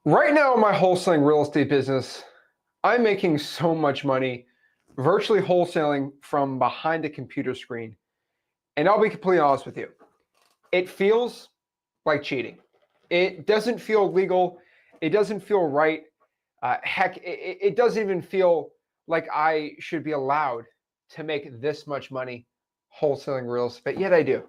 Right now in my wholesaling real estate business, I'm making so much money virtually wholesaling from behind a computer screen. And I'll be completely honest with you. It feels like cheating. It doesn't feel legal. It doesn't feel right. Heck, it doesn't even feel like I should be allowed to make this much money wholesaling real estate, yet I do.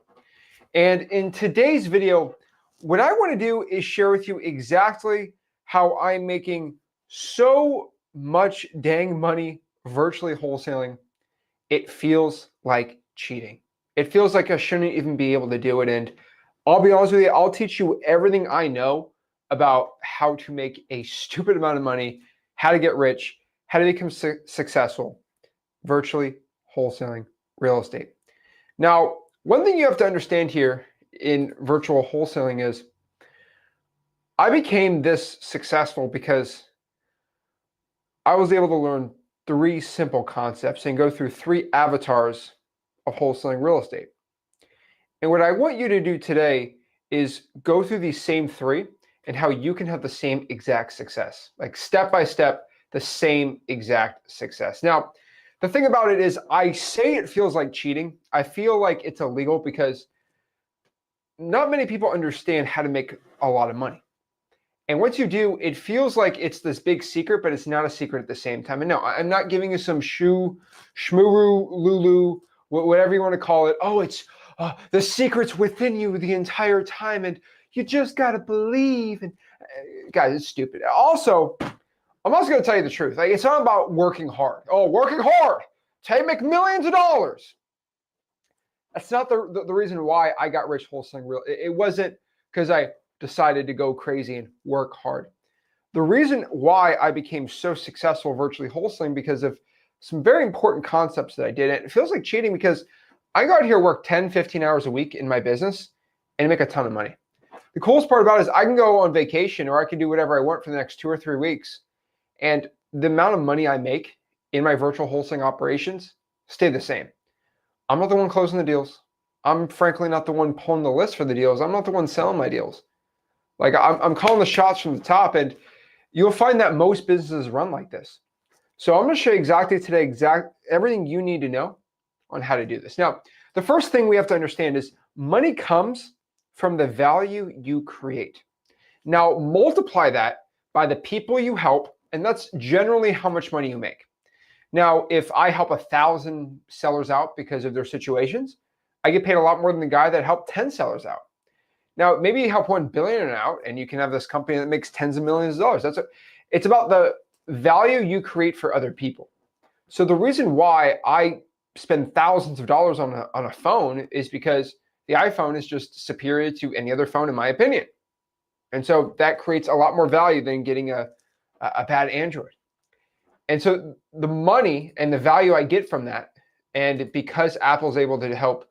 And in today's video, what I want to do is share with you exactly how I'm making so much dang money virtually wholesaling. It feels like cheating. It feels like I shouldn't even be able to do it. And I'll be honest with you, I'll teach you everything I know about how to make a stupid amount of money, how to get rich, how to become successful virtually wholesaling real estate. Now, one thing you have to understand here in virtual wholesaling is I became this successful because I was able to learn three simple concepts and go through three avatars of wholesaling real estate. And what I want you to do today is go through these same three and how you can have the same exact success, like step by step, the same exact success. Now, the thing about it is I say it feels like cheating. I feel like it's illegal because not many people understand how to make a lot of money. And once you do, it feels like it's this big secret, but it's not a secret at the same time. And no, I'm not giving you some shmuru, lulu, whatever you want to call it. Oh, it's the secret's within you the entire time, and you just got to believe. And guys, it's stupid. Also, I'm also going to tell you the truth. Like, it's not about working hard. Oh, working hard. It's how you make millions of dollars. That's not the reason why I got rich wholesaling real. It wasn't because I decided to go crazy and work hard. The reason why I became so successful virtually wholesaling because of some very important concepts that I did. And it feels like cheating because I go out here, work 10, 15 hours a week in my business and make a ton of money. The coolest part about it is I can go on vacation or I can do whatever I want for the next 2 or 3 weeks. And the amount of money I make in my virtual wholesaling operations stay the same. I'm not the one closing the deals. I'm frankly not the one pulling the list for the deals. I'm not the one selling my deals. Like I'm calling the shots from the top, and you'll find that most businesses run like this. So I'm going to show you exactly today, everything you need to know on how to do this. Now, the first thing we have to understand is money comes from the value you create. Now, multiply that by the people you help, and that's generally how much money you make. Now, if I help 1,000 sellers out because of their situations, I get paid a lot more than the guy that helped 10 sellers out. Now, maybe you help 1 billion out and you can have this company that makes tens of millions of dollars. It's about the value you create for other people. So the reason why I spend thousands of dollars on a phone is because the iPhone is just superior to any other phone, in my opinion. And so that creates a lot more value than getting a bad Android. And so the money and the value I get from that, and because Apple's able to help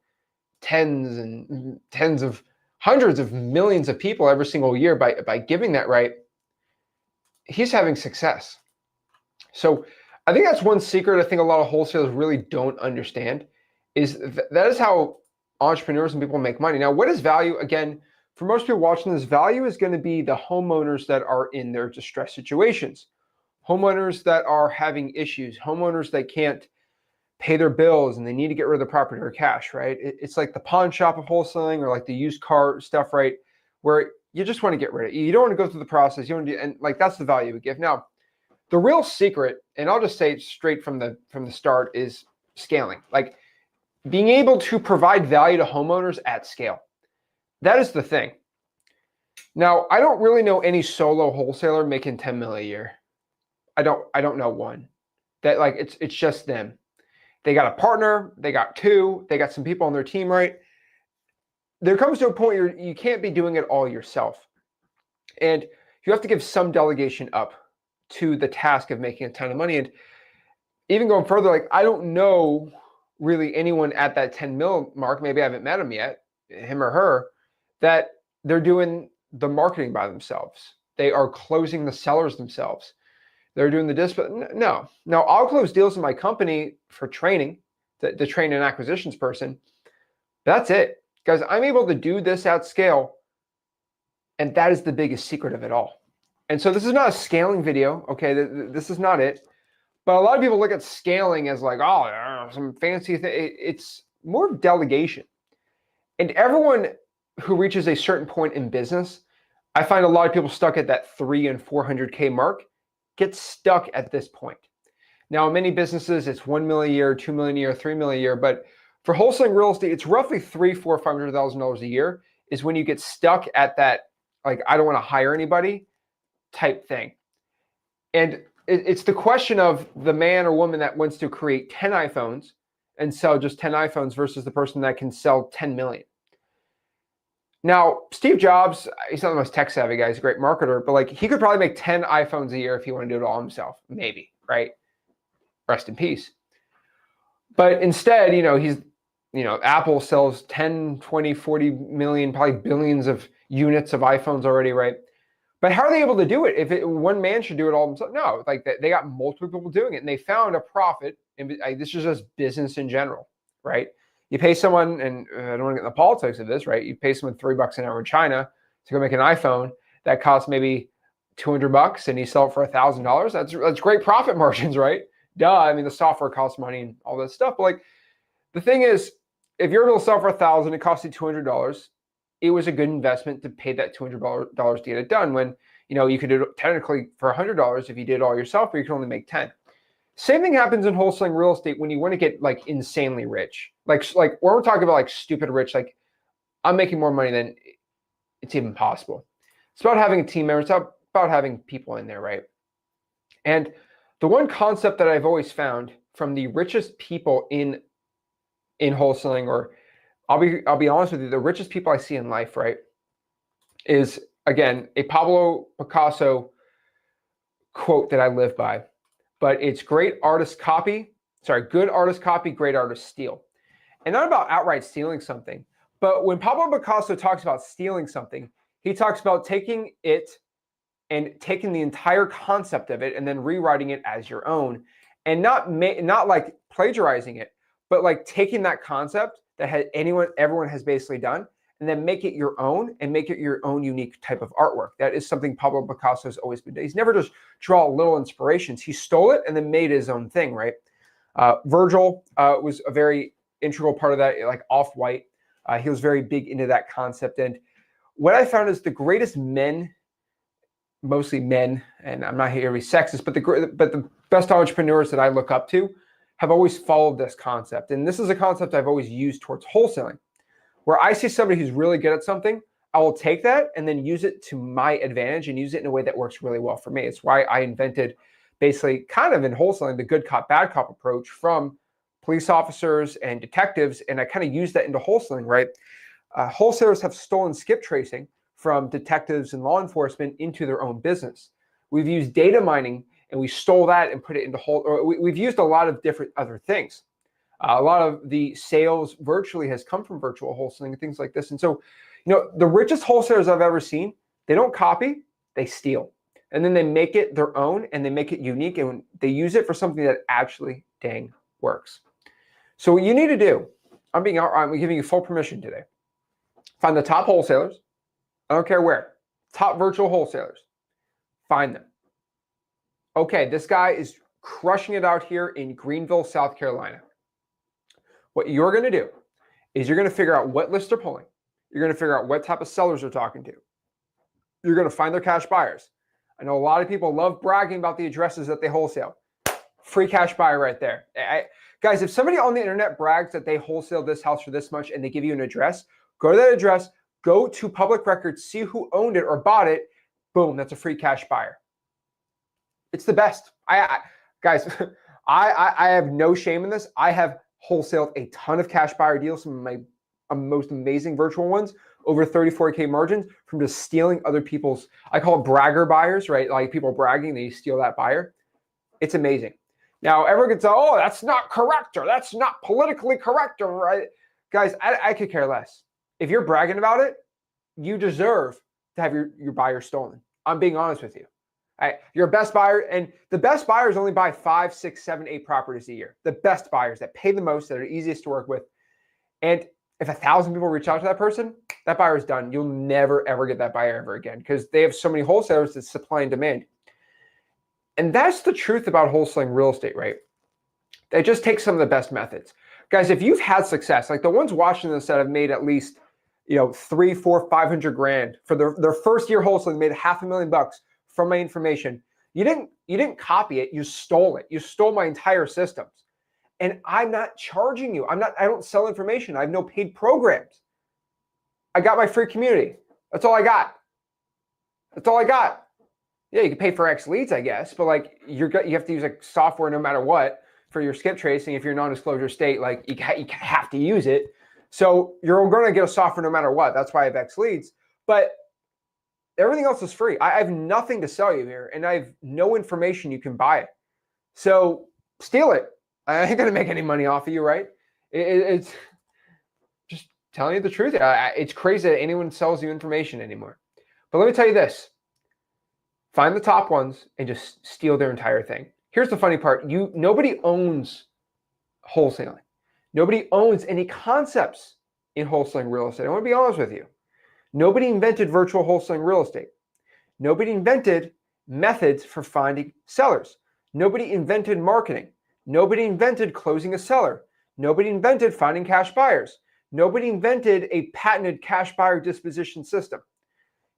tens and tens of hundreds of millions of people every single year by giving that right, he's having success. So I think that's one secret I think a lot of wholesalers really don't understand is that is how entrepreneurs and people make money. Now, what is value? Again, for most people watching this, value is going to be the homeowners that are in their distressed situations, homeowners that are having issues, homeowners that can't pay their bills and they need to get rid of the property or cash, right? It's like the pawn shop of wholesaling or like the used car stuff, right? Where you just want to get rid of it. You don't want to go through the process. You want to do, and like that's the value we give. Now, the real secret, and I'll just say it straight from the start, is scaling. Like being able to provide value to homeowners at scale. That is the thing. Now, I don't really know any solo wholesaler making 10 mil a year. I don't know one. That like it's just them. They got a partner, they got two, they got some people on their team, right? There comes to a point where you can't be doing it all yourself. And you have to give some delegation up to the task of making a ton of money. And even going further, like I don't know really anyone at that 10 mil mark, maybe I haven't met him yet, him or her, that they're doing the marketing by themselves. They are closing the sellers themselves. They're doing the display. No. Now, I'll close deals in my company for training, the train and acquisitions person. That's it. Guys, I'm able to do this at scale. And that is the biggest secret of it all. And so this is not a scaling video, okay? This is not it. But a lot of people look at scaling as like, oh, some fancy thing. It's more of delegation. And everyone who reaches a certain point in business, I find a lot of people stuck at that 300 and 400K mark, get stuck at this point. Now, in many businesses, it's 1 million a year, 2 million a year, 3 million a year. But for wholesaling real estate, it's roughly $300,000, $400,000, $500,000 a year is when you get stuck at that, like, I don't want to hire anybody type thing. And it's the question of the man or woman that wants to create 10 iPhones and sell just 10 iPhones versus the person that can sell 10 million. Now, Steve Jobs, he's not the most tech savvy guy. He's a great marketer, but like he could probably make 10 iPhones a year if he wanted to do it all himself, maybe, right? Rest in peace. But instead, Apple sells 10, 20, 40 million, probably billions of units of iPhones already, right? But how are they able to do it if one man should do it all themselves? No, like they got multiple people doing it, and they found a profit. And this is just business in general, right? You pay someone, and I don't want to get in the politics of this, right? You pay someone $3 an hour in China to go make an iPhone that costs maybe $200, and you sell it for $1,000. That's great profit margins, right? Duh. I mean, the software costs money and all that stuff. But like, the thing is, if you're able to sell for $1,000, it costs you $200. It was a good investment to pay that $200 to get it done. When you could do it technically for $100 if you did it all yourself, but you can only make 10. Same thing happens in wholesaling real estate when you want to get like insanely rich. Like when we're talking about like stupid rich, like I'm making more money than it's even possible. It's about having a team member. It's about having people in there, right? And the one concept that I've always found from the richest people in wholesaling, or I'll be honest with you, the richest people I see in life, right, is again a Pablo Picasso quote that I live by. But it's good artist copy, great artist steal. And not about outright stealing something, but when Pablo Picasso talks about stealing something, he talks about taking it and taking the entire concept of it and then rewriting it as your own, and not like plagiarizing it, but like taking that concept that everyone has basically done, and then make it your own and make it your own unique type of artwork. That is something Pablo Picasso has always been doing. He's never just draw little inspirations. He stole it and then made his own thing, right? Virgil was a very integral part of that, like Off-White. He was very big into that concept. And what I found is the greatest men, mostly men, and I'm not here to be sexist, but the best entrepreneurs that I look up to have always followed this concept. And this is a concept I've always used towards wholesaling. Where I see somebody who's really good at something, I will take that and then use it to my advantage and use it in a way that works really well for me. It's why I invented basically kind of in wholesaling the good cop, bad cop approach from police officers and detectives. And I kind of use that into wholesaling, right? Wholesalers have stolen skip tracing from detectives and law enforcement into their own business. We've used data mining and we stole that and put it into we've used a lot of different other things. A lot of the sales virtually has come from virtual wholesaling and things like this. And so, the richest wholesalers I've ever seen, they don't copy, they steal. And then they make it their own and they make it unique and they use it for something that actually dang works. So what you need to do, I'm giving you full permission today. Find the top wholesalers. I don't care where. Top virtual wholesalers. Find them. Okay, this guy is crushing it out here in Greenville, South Carolina. What you're going to do is you're going to figure out what list they're pulling. You're going to figure out what type of sellers they're talking to. You're going to find their cash buyers. I know a lot of people love bragging about the addresses that they wholesale. Free cash buyer right there. Guys, if somebody on the internet brags that they wholesale this house for this much and they give you an address, go to that address, go to public records, see who owned it or bought it. Boom, that's a free cash buyer. It's the best. Guys, I have no shame in this. I have wholesaled a ton of cash buyer deals, some of my most amazing virtual ones, over 34K margins from just stealing other people's, I call it bragger buyers, right? Like people bragging, they steal that buyer. It's amazing. Now, everyone can say, oh, that's not correct, or that's not politically correct, or right? Guys, I could care less. If you're bragging about it, you deserve to have your buyer stolen. I'm being honest with you. Your best buyer, and the best buyers only buy 5, 6, 7, 8 properties a year. The best buyers that pay the most, that are easiest to work with. And if 1,000 people reach out to that person, that buyer is done. You'll never, ever get that buyer ever again because they have so many wholesalers that supply and demand. And that's the truth about wholesaling real estate, right? They just take some of the best methods. Guys, if you've had success, like the ones watching this that have made at least, 3, 4, 500 grand for their first year wholesaling, made $500,000 from my information. You didn't copy it, you stole it. You stole my entire systems. And I'm not charging you. I don't sell information. I have no paid programs. I got my free community. That's all I got. That's all I got. Yeah, you can pay for X leads, I guess, but like you have to use like software no matter what for your skip tracing. If you're non-disclosure state, like you have to use it. So you're going to get a software no matter what. That's why I have X leads. But everything else is free. I have nothing to sell you here, and I have no information you can buy it. So steal it. I ain't gonna make any money off of you, right? It's just telling you the truth. It's crazy that anyone sells you information anymore. But let me tell you this. Find the top ones and just steal their entire thing. Here's the funny part. Nobody owns wholesaling. Nobody owns any concepts in wholesaling real estate. I want to be honest with you. Nobody invented virtual wholesaling real estate. Nobody invented methods for finding sellers. Nobody invented marketing. Nobody invented closing a seller. Nobody invented finding cash buyers. Nobody invented a patented cash buyer disposition system.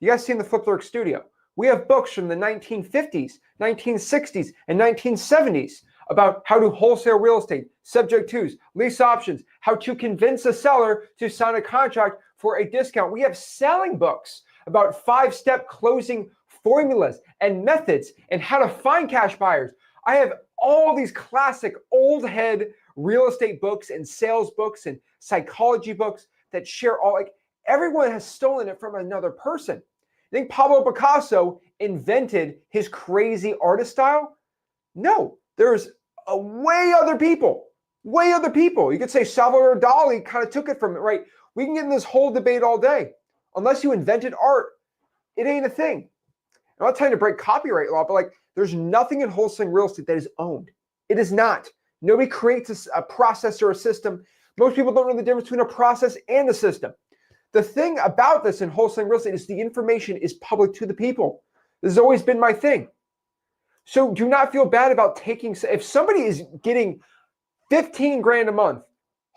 You guys seen the Flipwork Studio? We have books from the 1950s, 1960s, and 1970s about how to wholesale real estate, subject twos, lease options, how to convince a seller to sign a contract for a discount. We have selling books about 5-step closing formulas and methods and how to find cash buyers. I have all these classic old head real estate books and sales books and psychology books that share all, like everyone has stolen it from another person. You think Pablo Picasso invented his crazy artist style? No, there's way other people. You could say Salvador Dali kind of took it from it, right? We can get in this whole debate all day. Unless you invented art, it ain't a thing. I'm not trying to break copyright law, but like there's nothing in wholesaling real estate that is owned. It is not. Nobody creates a process or a system. Most people don't know the difference between a process and a system. The thing about this in wholesaling real estate is the information is public to the people. This has always been my thing. So do not feel bad about taking, if somebody is getting 15 grand a month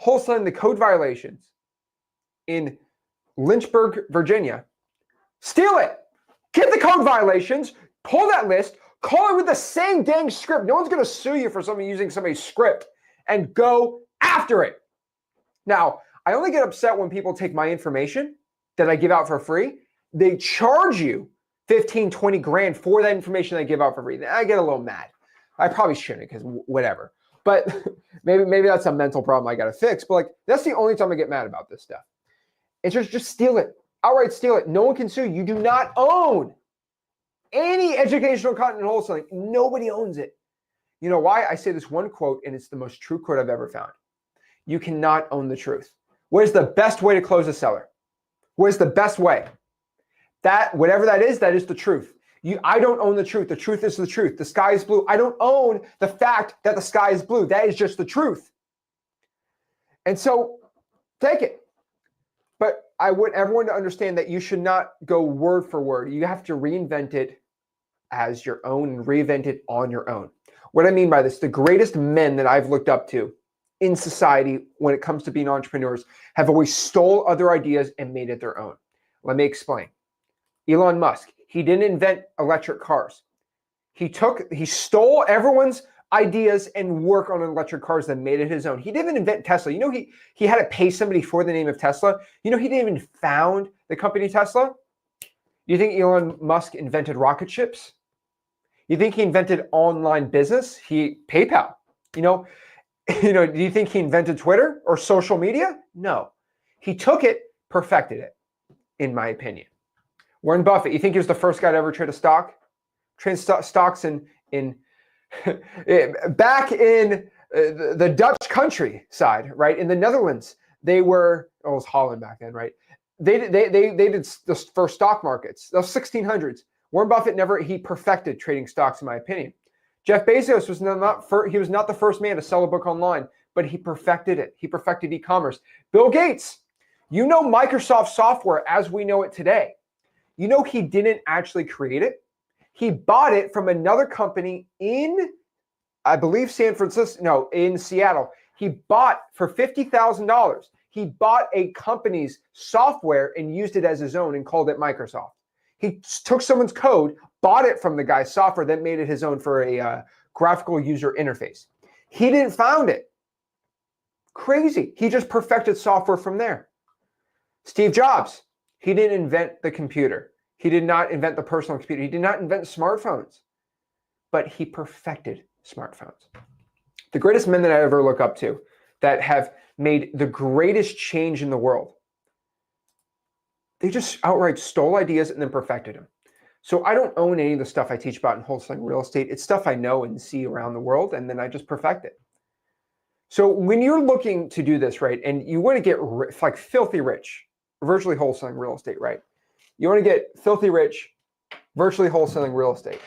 wholesaling the code violations in Lynchburg, Virginia, steal it. Get the code violations, pull that list, call it with the same dang script. No one's going to sue you for somebody using somebody's script, and go after it. Now, I only get upset when people take my information that I give out for free. They charge you 15, 20 grand for that information I give out for free. Then I get a little mad. I probably shouldn't because whatever. But maybe that's a mental problem I got to fix. But like that's the only time I get mad about this stuff. It's just steal it. Outright steal it. No one can sue. You do not own any educational content in wholesaling. Nobody owns it. You know why? I say this one quote, and it's the most true quote I've ever found. You cannot own the truth. What is the best way to close a seller? What is the best way? Whatever that is the truth. I don't own the truth. The truth is the truth. The sky is blue. I don't own the fact that the sky is blue. That is just the truth. And so take it. But I want everyone to understand that you should not go word for word. You have to reinvent it as your own and reinvent it on your own. What I mean by this, the greatest men that I've looked up to in society when it comes to being entrepreneurs have always stole other ideas and made it their own. Let me explain. Elon Musk, he didn't invent electric cars. He stole everyone's ideas and work on electric cars that made it his own. He didn't invent Tesla. You know, he had to pay somebody for the name of Tesla. You know, he didn't even found the company Tesla. You think Elon Musk invented rocket ships? You think he invented online business? PayPal. Do you think he invented Twitter or social media? No. He took it, perfected it, in my opinion. Warren Buffett, you think he was the first guy to ever trade a stock? Trade stocks in back in the Dutch countryside, right? In the Netherlands, it was Holland back then, right? They did the first stock markets, the 1600s. Warren Buffett he perfected trading stocks, in my opinion. Jeff Bezos was not the first man to sell a book online, but he perfected it. He perfected e-commerce. Bill Gates, You know Microsoft software as we know it today. You know he didn't actually create it. He bought it from another company in, I believe, in Seattle. He bought for $50,000. He bought a company's software and used it as his own and called it Microsoft. He took someone's code, bought it from the guy's software, then made it his own for a graphical user interface. He didn't found it. Crazy. He just perfected software from there. Steve Jobs, he didn't invent the computer. He did not invent the personal computer. He did not invent smartphones, but he perfected smartphones. The greatest men that I ever look up to that have made the greatest change in the world, they just outright stole ideas and then perfected them. So I don't own any of the stuff I teach about in wholesaling real estate. It's stuff I know and see around the world, and then I just perfect it. So when you're looking to do this, right, and you want to get like filthy rich, virtually wholesaling real estate, right? You want to get filthy rich, virtually wholesaling real estate.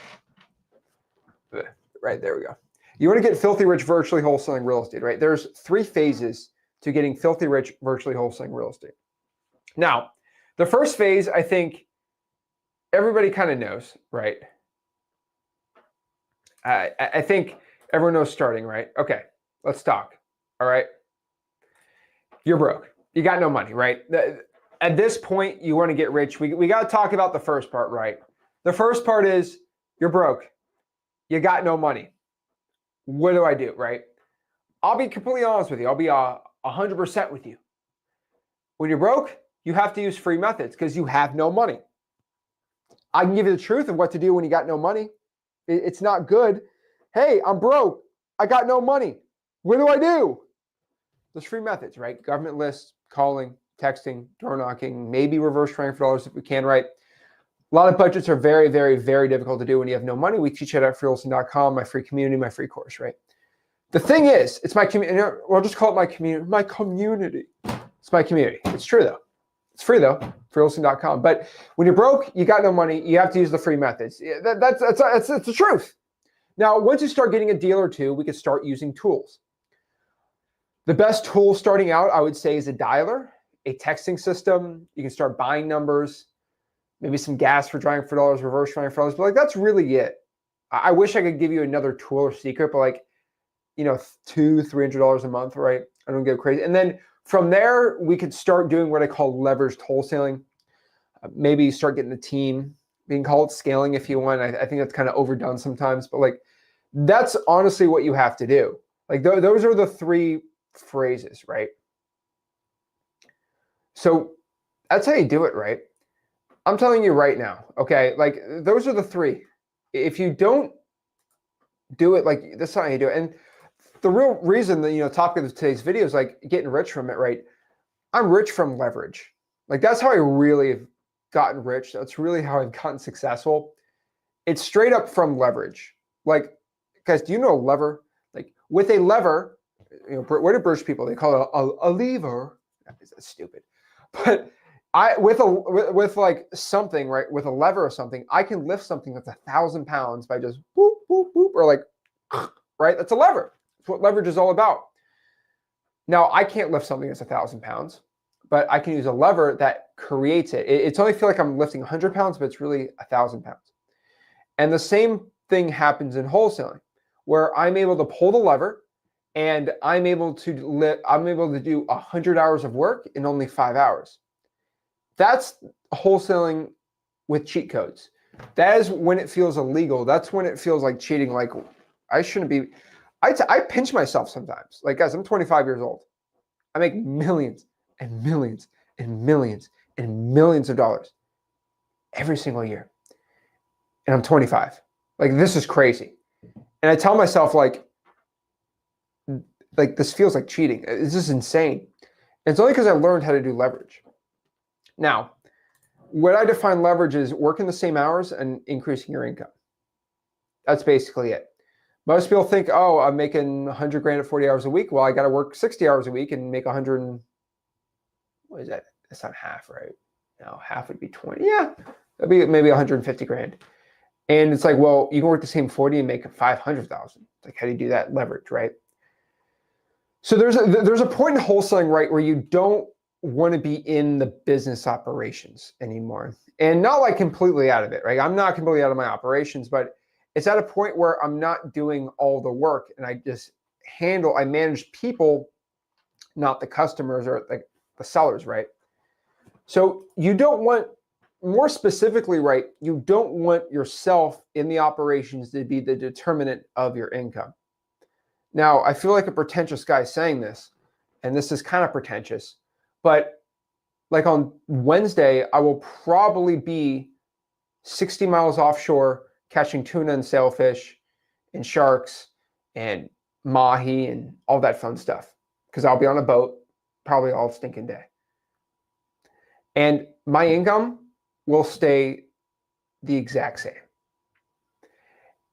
Right, there we go. You want to get filthy rich, virtually wholesaling real estate, right? There's 3 phases to getting filthy rich, virtually wholesaling real estate. Now, the first phase, I think everybody kind of knows, right? I think everyone knows starting, right? Okay, let's talk. All right. You're broke. You got no money, right? At this point, you want to get rich. We got to talk about the first part, right? The first part is you're broke. You got no money. What do I do, right? I'll be completely honest with you. I'll be 100% with you. When you're broke, you have to use free methods because you have no money. I can give you the truth of what to do when you got no money. It's not good. Hey, I'm broke. I got no money. What do I do? There's free methods, right? Government lists, calling, texting, door knocking, maybe reverse transfer for dollars if we can, right? A lot of budgets are very, very, very difficult to do when you have no money. We teach it at Wholesaling.com, my free community, my free course, right? The thing is, it's my community. We'll just call it my community. My community. It's my community. It's true, though. It's free, though, Wholesaling.com. But when you're broke, you got no money, you have to use the free methods. That's the truth. Now, once you start getting a deal or two, we can start using tools. The best tool starting out, I would say, is a dialer, a texting system. You can start buying numbers, maybe some gas for driving for dollars, reverse driving for dollars. But like that's really it. I wish I could give you another tool or secret, but like, $200-$300 a month, right? I don't get crazy. And then from there, we could start doing what I call leveraged wholesaling. Maybe start getting a team. We can call it scaling if you want. I think that's kind of overdone sometimes, but like that's honestly what you have to do. Like those are the 3 phrases, right? So that's how you do it, right? I'm telling you right now, okay? Like those are the 3. If you don't do it, like that's not how you do it. And the real reason that, topic of today's video is like getting rich from it, right? I'm rich from leverage. Like that's how I really have gotten rich. That's really how I've gotten successful. It's straight up from leverage. Like, guys, do you know a lever? Like with a lever, what do British people, they call it a lever. That's stupid. But with like something, right? With a lever or something, I can lift something that's 1,000 pounds by just boop, boop, boop, or like, right? That's a lever. That's what leverage is all about. Now, I can't lift something that's 1,000 pounds, but I can use a lever that creates it. It's only feel like I'm lifting 100 pounds, but it's really 1,000 pounds. And the same thing happens in wholesaling, where I'm able to pull the lever and I'm able to do 100 hours of work in only 5 hours. That's wholesaling with cheat codes. That is when it feels illegal. That's when it feels like cheating. Like I shouldn't be. I pinch myself sometimes. Like guys, I'm 25 years old. I make millions and millions and millions and millions of dollars every single year. And I'm 25. Like this is crazy. And I tell myself like this feels like cheating. It's just insane. And it's only because I learned how to do leverage. Now, what I define leverage is working the same hours and increasing your income. That's basically it. Most people think, oh, I'm making 100 grand at 40 hours a week. Well, I got to work 60 hours a week and make 100. What is that? That's not half, right? No, half would be 20. Yeah, that'd be maybe 150 grand. And it's like, well, you can work the same 40 and make 500,000. Like, how do you do that? Leverage, right? So there's a point in wholesaling, right, where you don't want to be in the business operations anymore. And not like completely out of it, right? I'm not completely out of my operations, but it's at a point where I'm not doing all the work and I manage people, not the customers or like the sellers, right? So you don't want, more specifically, right, you don't want yourself in the operations to be the determinant of your income. Now, I feel like a pretentious guy saying this, and this is kind of pretentious, but like on Wednesday, I will probably be 60 miles offshore catching tuna and sailfish and sharks and mahi and all that fun stuff because I'll be on a boat probably all stinking day. And my income will stay the exact same.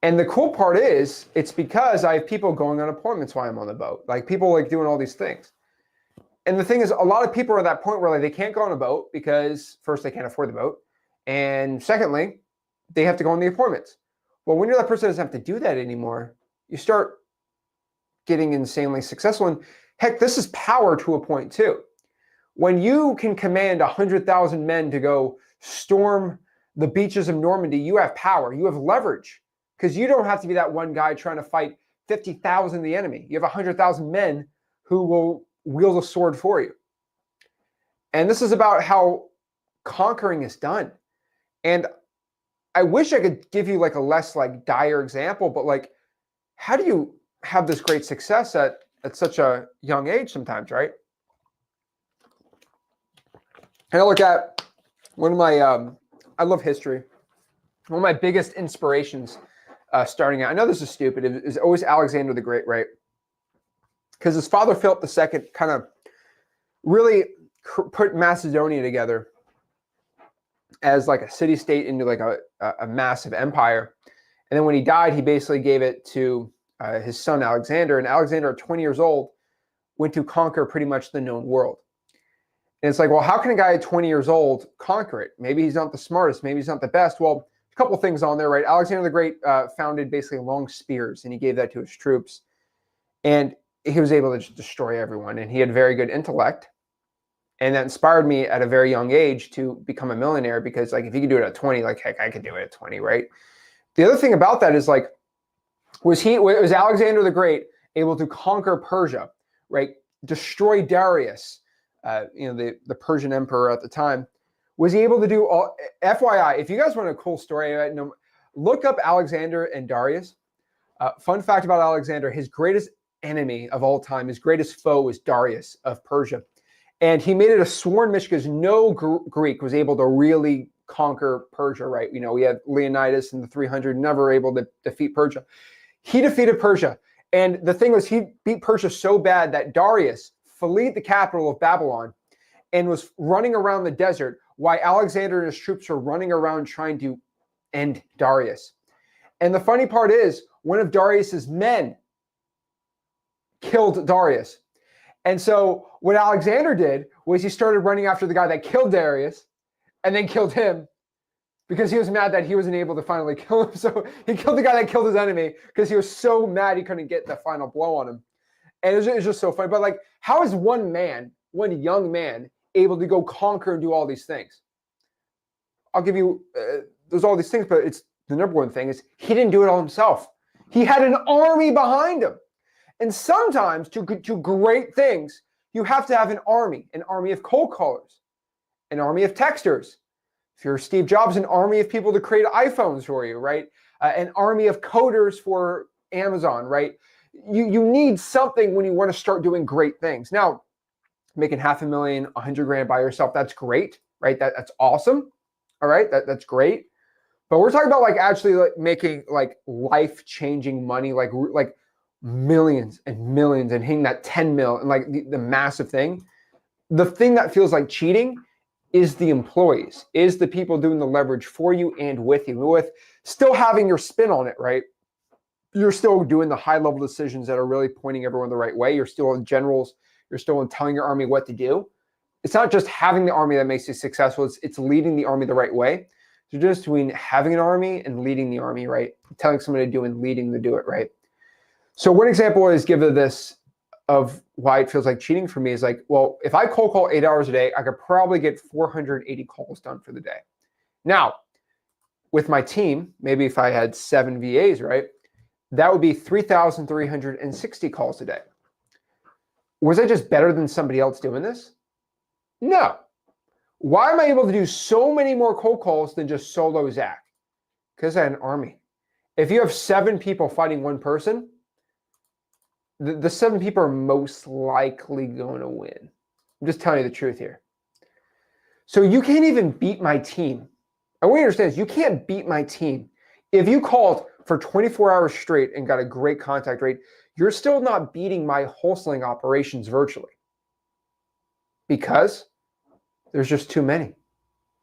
And the cool part is, it's because I have people going on appointments while I'm on the boat. Like people like doing all these things. And the thing is, a lot of people are at that point where like they can't go on a boat because first, they can't afford the boat. And secondly, they have to go on the appointments. Well, when you're that person that doesn't have to do that anymore, you start getting insanely successful. And heck, this is power to a point too. When you can command 100,000 men to go storm the beaches of Normandy, you have power, you have leverage, because you don't have to be that one guy trying to fight 50,000 of the enemy. You have 100,000 men who will wield a sword for you. And this is about how conquering is done. And I wish I could give you like a less like dire example, but like, how do you have this great success at such a young age sometimes, right? And I look at one of my, I love history. One of my biggest inspirations starting out, I know this is stupid, is always Alexander the Great, right? Because his father, Philip II, kind of really put Macedonia together as like a city-state into like a massive empire. And then when he died, he basically gave it to his son, Alexander. And Alexander, at 20 years old, went to conquer pretty much the known world. And it's like, well, how can a guy at 20 years old conquer it? Maybe he's not the smartest. Maybe he's not the best. Well, a couple things on there, right? Alexander the Great founded basically long spears, and he gave that to his troops. And he was able to just destroy everyone. And he had very good intellect. And that inspired me at a very young age to become a millionaire, because like if you could do it at 20, like heck, I could do it at 20, right? The other thing about that is like, was Alexander the Great able to conquer Persia, right? Destroy Darius, the Persian emperor at the time. Was he able to do all, FYI, if you guys want a cool story, look up Alexander and Darius. Fun fact about Alexander, his greatest enemy of all time, his greatest foe was Darius of Persia. And he made it a sworn mission because no Greek was able to really conquer Persia, right? We had Leonidas in the 300, never able to defeat Persia. He defeated Persia. And the thing was, he beat Persia so bad that Darius fled the capital of Babylon and was running around the desert while Alexander and his troops were running around trying to end Darius. And the funny part is, one of Darius's men killed Darius. And so what Alexander did was he started running after the guy that killed Darius and then killed him, because he was mad that he wasn't able to finally kill him. So he killed the guy that killed his enemy because he was so mad he couldn't get the final blow on him. And it was just so funny. But like, how is one young man able to go conquer and do all these things? I'll give you, there's all these things, but it's the number one thing is he didn't do it all himself. He had an army behind him. And sometimes to great things, you have to have an army of cold callers, an army of texters. If you're Steve Jobs, an army of people to create iPhones for you, right? An army of coders for Amazon, right? You need something when you want to start doing great things. Now, making $500,000, $100,000 by yourself, that's great, right? That's awesome. All right, that's great. But we're talking about like actually like making like life-changing money, like millions and millions, and hitting that 10 mil and like the massive thing. The thing that feels like cheating is the employees, is the people doing the leverage for you and with you, with still having your spin on it, right? You're still doing the high level decisions that are really pointing everyone the right way. You're still in generals. You're still in telling your army what to do. It's not just having the army that makes you successful. It's leading the army the right way. So just between having an army and leading the army, right? Telling somebody to do and leading to do it, right? So one example is give of this of why it feels like cheating for me is like, well, if I cold call 8 hours a day, I could probably get 480 calls done for the day. Now, with my team, maybe if I had 7 VAs, right, that would be 3,360 calls a day. Was I just better than somebody else doing this? No. Why am I able to do so many more cold calls than just solo Zach? Because I had an army. If you have 7 people fighting one person, the 7 people are most likely going to win. I'm just telling you the truth here. So you can't even beat my team. And what you understand is you can't beat my team. If you called for 24 hours straight and got a great contact rate, you're still not beating my wholesaling operations virtually. Because there's just too many.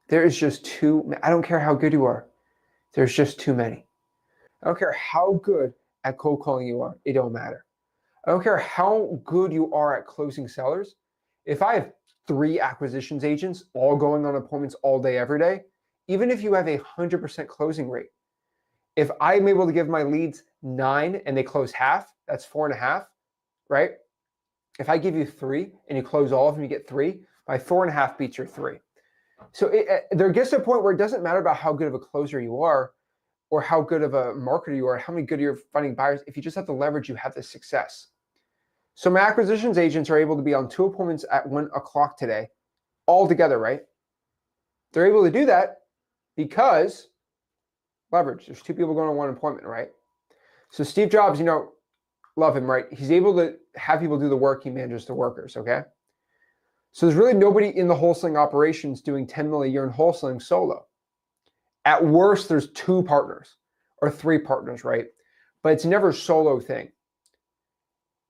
There is just too many. I don't care how good you are. There's just too many. I don't care how good at cold calling you are. It don't matter. I don't care how good you are at closing sellers. If I have 3 acquisitions agents all going on appointments all day, every day, even if you have a 100% closing rate, if I'm able to give my leads 9 and they close half, that's 4.5, right? If I give you 3 and you close all of them, you get 3, my 4.5 beats your 3. So there gets to a point where it doesn't matter about how good of a closer you are or how good of a marketer you are, how many good you're finding buyers. If you just have the leverage, you have the success. So my acquisitions agents are able to be on 2 appointments at 1 o'clock today, all together, right? They're able to do that because leverage. There's 2 people going on 1 appointment, right? So Steve Jobs, love him, right? He's able to have people do the work. He manages the workers, okay? So there's really nobody in the wholesaling operations doing 10 million a year in wholesaling solo. At worst, there's 2 partners or 3 partners, right? But it's never a solo thing.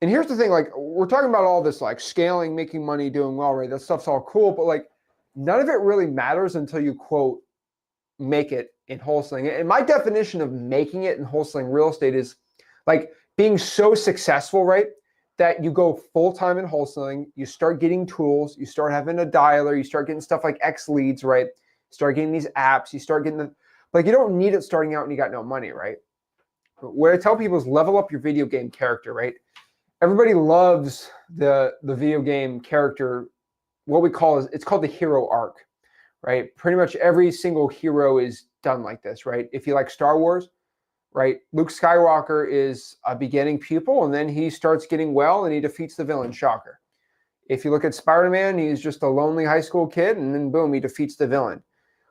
And here's the thing, like, we're talking about all this, like, scaling, making money, doing well, right? That stuff's all cool, but, like, none of it really matters until you, quote, make it in wholesaling. And my definition of making it in wholesaling real estate is, like, being so successful, right, that you go full-time in wholesaling, you start getting tools, you start having a dialer, you start getting stuff like X leads, right? Start getting these apps, you start getting you don't need it starting out when you got no money, right? What I tell people is level up your video game character, right? Everybody loves the video game character. What we call it's called the hero arc, right? Pretty much every single hero is done like this, right? If you like Star Wars, right? Luke Skywalker is a beginning pupil, and then he starts getting well, and he defeats the villain. Shocker. If you look at Spider-Man, he's just a lonely high school kid, and then boom, he defeats the villain.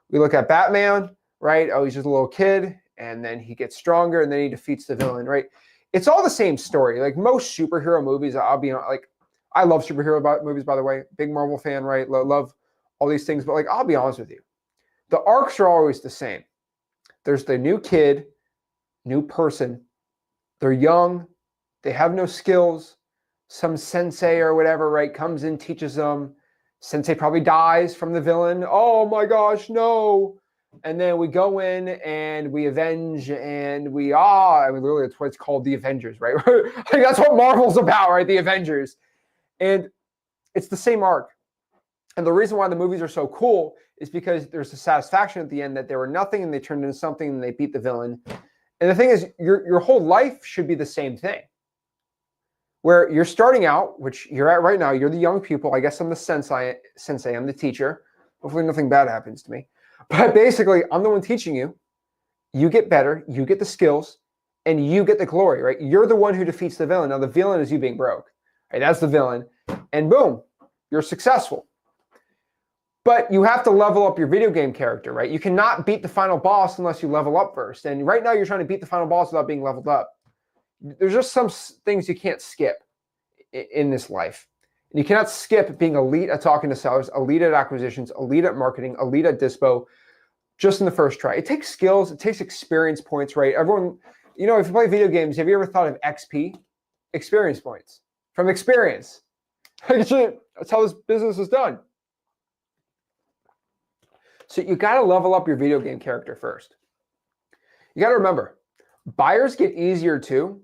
We look at Batman, right? Oh, he's just a little kid, and then he gets stronger, and then he defeats the villain, right? It's all the same story. Like most superhero movies, I'll be like, I love superhero movies, by the way. Big Marvel fan, right? Love all these things, but like, I'll be honest with you. The arcs are always the same. There's the new kid, new person. They're young. They have no skills. Some sensei or whatever, right, comes in, teaches them. Sensei probably dies from the villain. Oh my gosh, no. And then we go in and we avenge and literally that's what it's called, the Avengers, right? Like that's what Marvel's about, right? The Avengers. And it's the same arc. And the reason why the movies are so cool is because there's a satisfaction at the end that they were nothing and they turned into something and they beat the villain. And the thing is, your whole life should be the same thing. Where you're starting out, which you're at right now, you're the young pupil. I guess I'm the sensei, I'm the teacher. Hopefully nothing bad happens to me. But basically, I'm the one teaching you. You get better, you get the skills, and you get the glory, right? You're the one who defeats the villain. Now, the villain is you being broke. Right? That's the villain. And boom, you're successful. But you have to level up your video game character, right? You cannot beat the final boss unless you level up first. And right now, you're trying to beat the final boss without being leveled up. There's just some things you can't skip in this life. And you cannot skip being elite at talking to sellers, elite at acquisitions, elite at marketing, elite at dispo, just in the first try. It takes skills. It takes experience points, right? Everyone, if you play video games, have you ever thought of XP? Experience points. From experience. That's how this business is done. So you got to level up your video game character first. You got to remember, buyers get easier too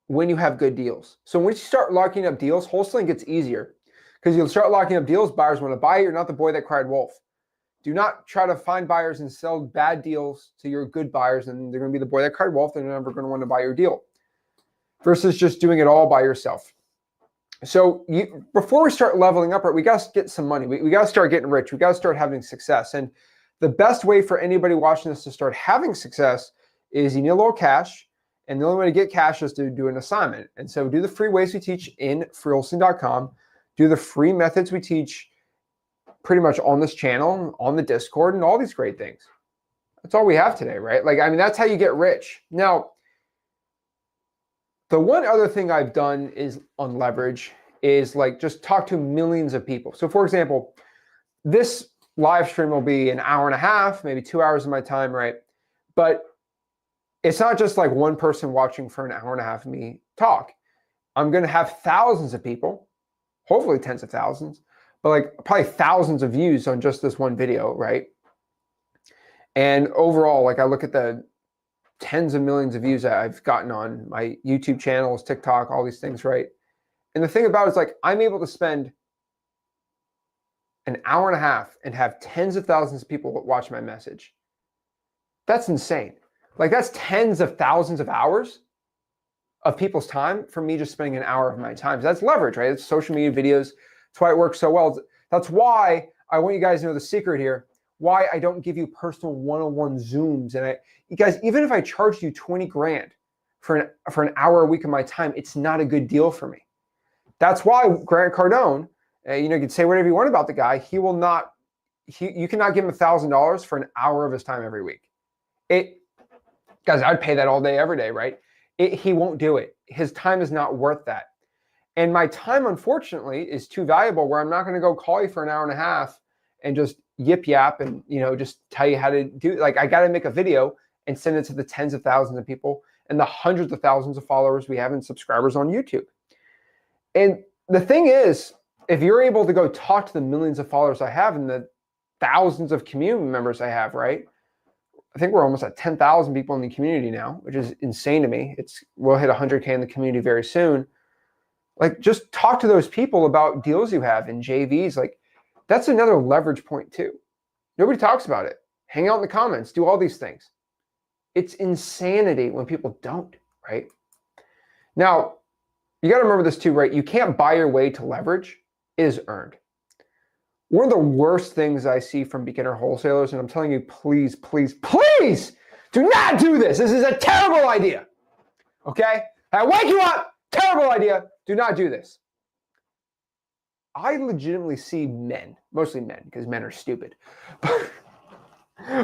when you have good deals. So once you start locking up deals, wholesaling gets easier because you'll start locking up deals. Buyers want to buy it. You're not the boy that cried wolf. Do not try to find buyers and sell bad deals to your good buyers, and they're going to be the boy that cried wolf. They're never going to want to buy your deal. Versus just doing it all by yourself. So before we start leveling up, right, we got to get some money. We got to start getting rich. We got to start having success. And the best way for anybody watching this to start having success is you need a little cash. And the only way to get cash is to do an assignment. And so do the free ways we teach in freewholesaling.com. Do the free methods we teach pretty much on this channel, on the Discord, and all these great things. That's all we have today, right? Like, I mean, that's how you get rich. Now, the one other thing I've done is on leverage is like just talk to millions of people. So for example, this live stream will be an hour and a half, maybe 2 hours of my time, right? But it's not just like one person watching for an hour and a half of me talk. I'm going to have thousands of people, hopefully tens of thousands, but like probably thousands of views on just this one video, right? And overall, like I look at the tens of millions of views that I've gotten on my YouTube channels, TikTok, all these things, right? And the thing about it is like I'm able to spend an hour and a half and have tens of thousands of people watch my message. That's insane. Like that's tens of thousands of hours of people's time for me just spending an hour of my time. So that's leverage, right? It's social media videos. That's why it works so well. That's why I want you guys to know the secret here, why I don't give you personal one-on-one Zooms. And you guys, even if I charged you 20 grand for an hour a week of my time, it's not a good deal for me. That's why Grant Cardone, you can say whatever you want about the guy. He will not, you cannot give him $1,000 for an hour of his time every week. Guys, I'd pay that all day, every day, right? He won't do it. His time is not worth that. And my time, unfortunately, is too valuable where I'm not going to go call you for an hour and a half and just yip yap and, just tell you how to do it. Like I got to make a video and send it to the tens of thousands of people and the hundreds of thousands of followers we have and subscribers on YouTube. And the thing is, if you're able to go talk to the millions of followers I have and the thousands of community members I have, right? I think we're almost at 10,000 people in the community now, which is insane to me. We'll hit 100K in the community very soon. Like just talk to those people about deals you have in JVs. Like that's another leverage point too. Nobody talks about it. Hang out in the comments, do all these things. It's insanity when people don't, right? Now, you got to remember this too, right? You can't buy your way to leverage. It is earned. One of the worst things I see from beginner wholesalers, and I'm telling you, please, please, please do not do this. This is a terrible idea. Okay? I wake you up. Terrible idea. Do not do this. I legitimately see men, mostly men, because men are stupid.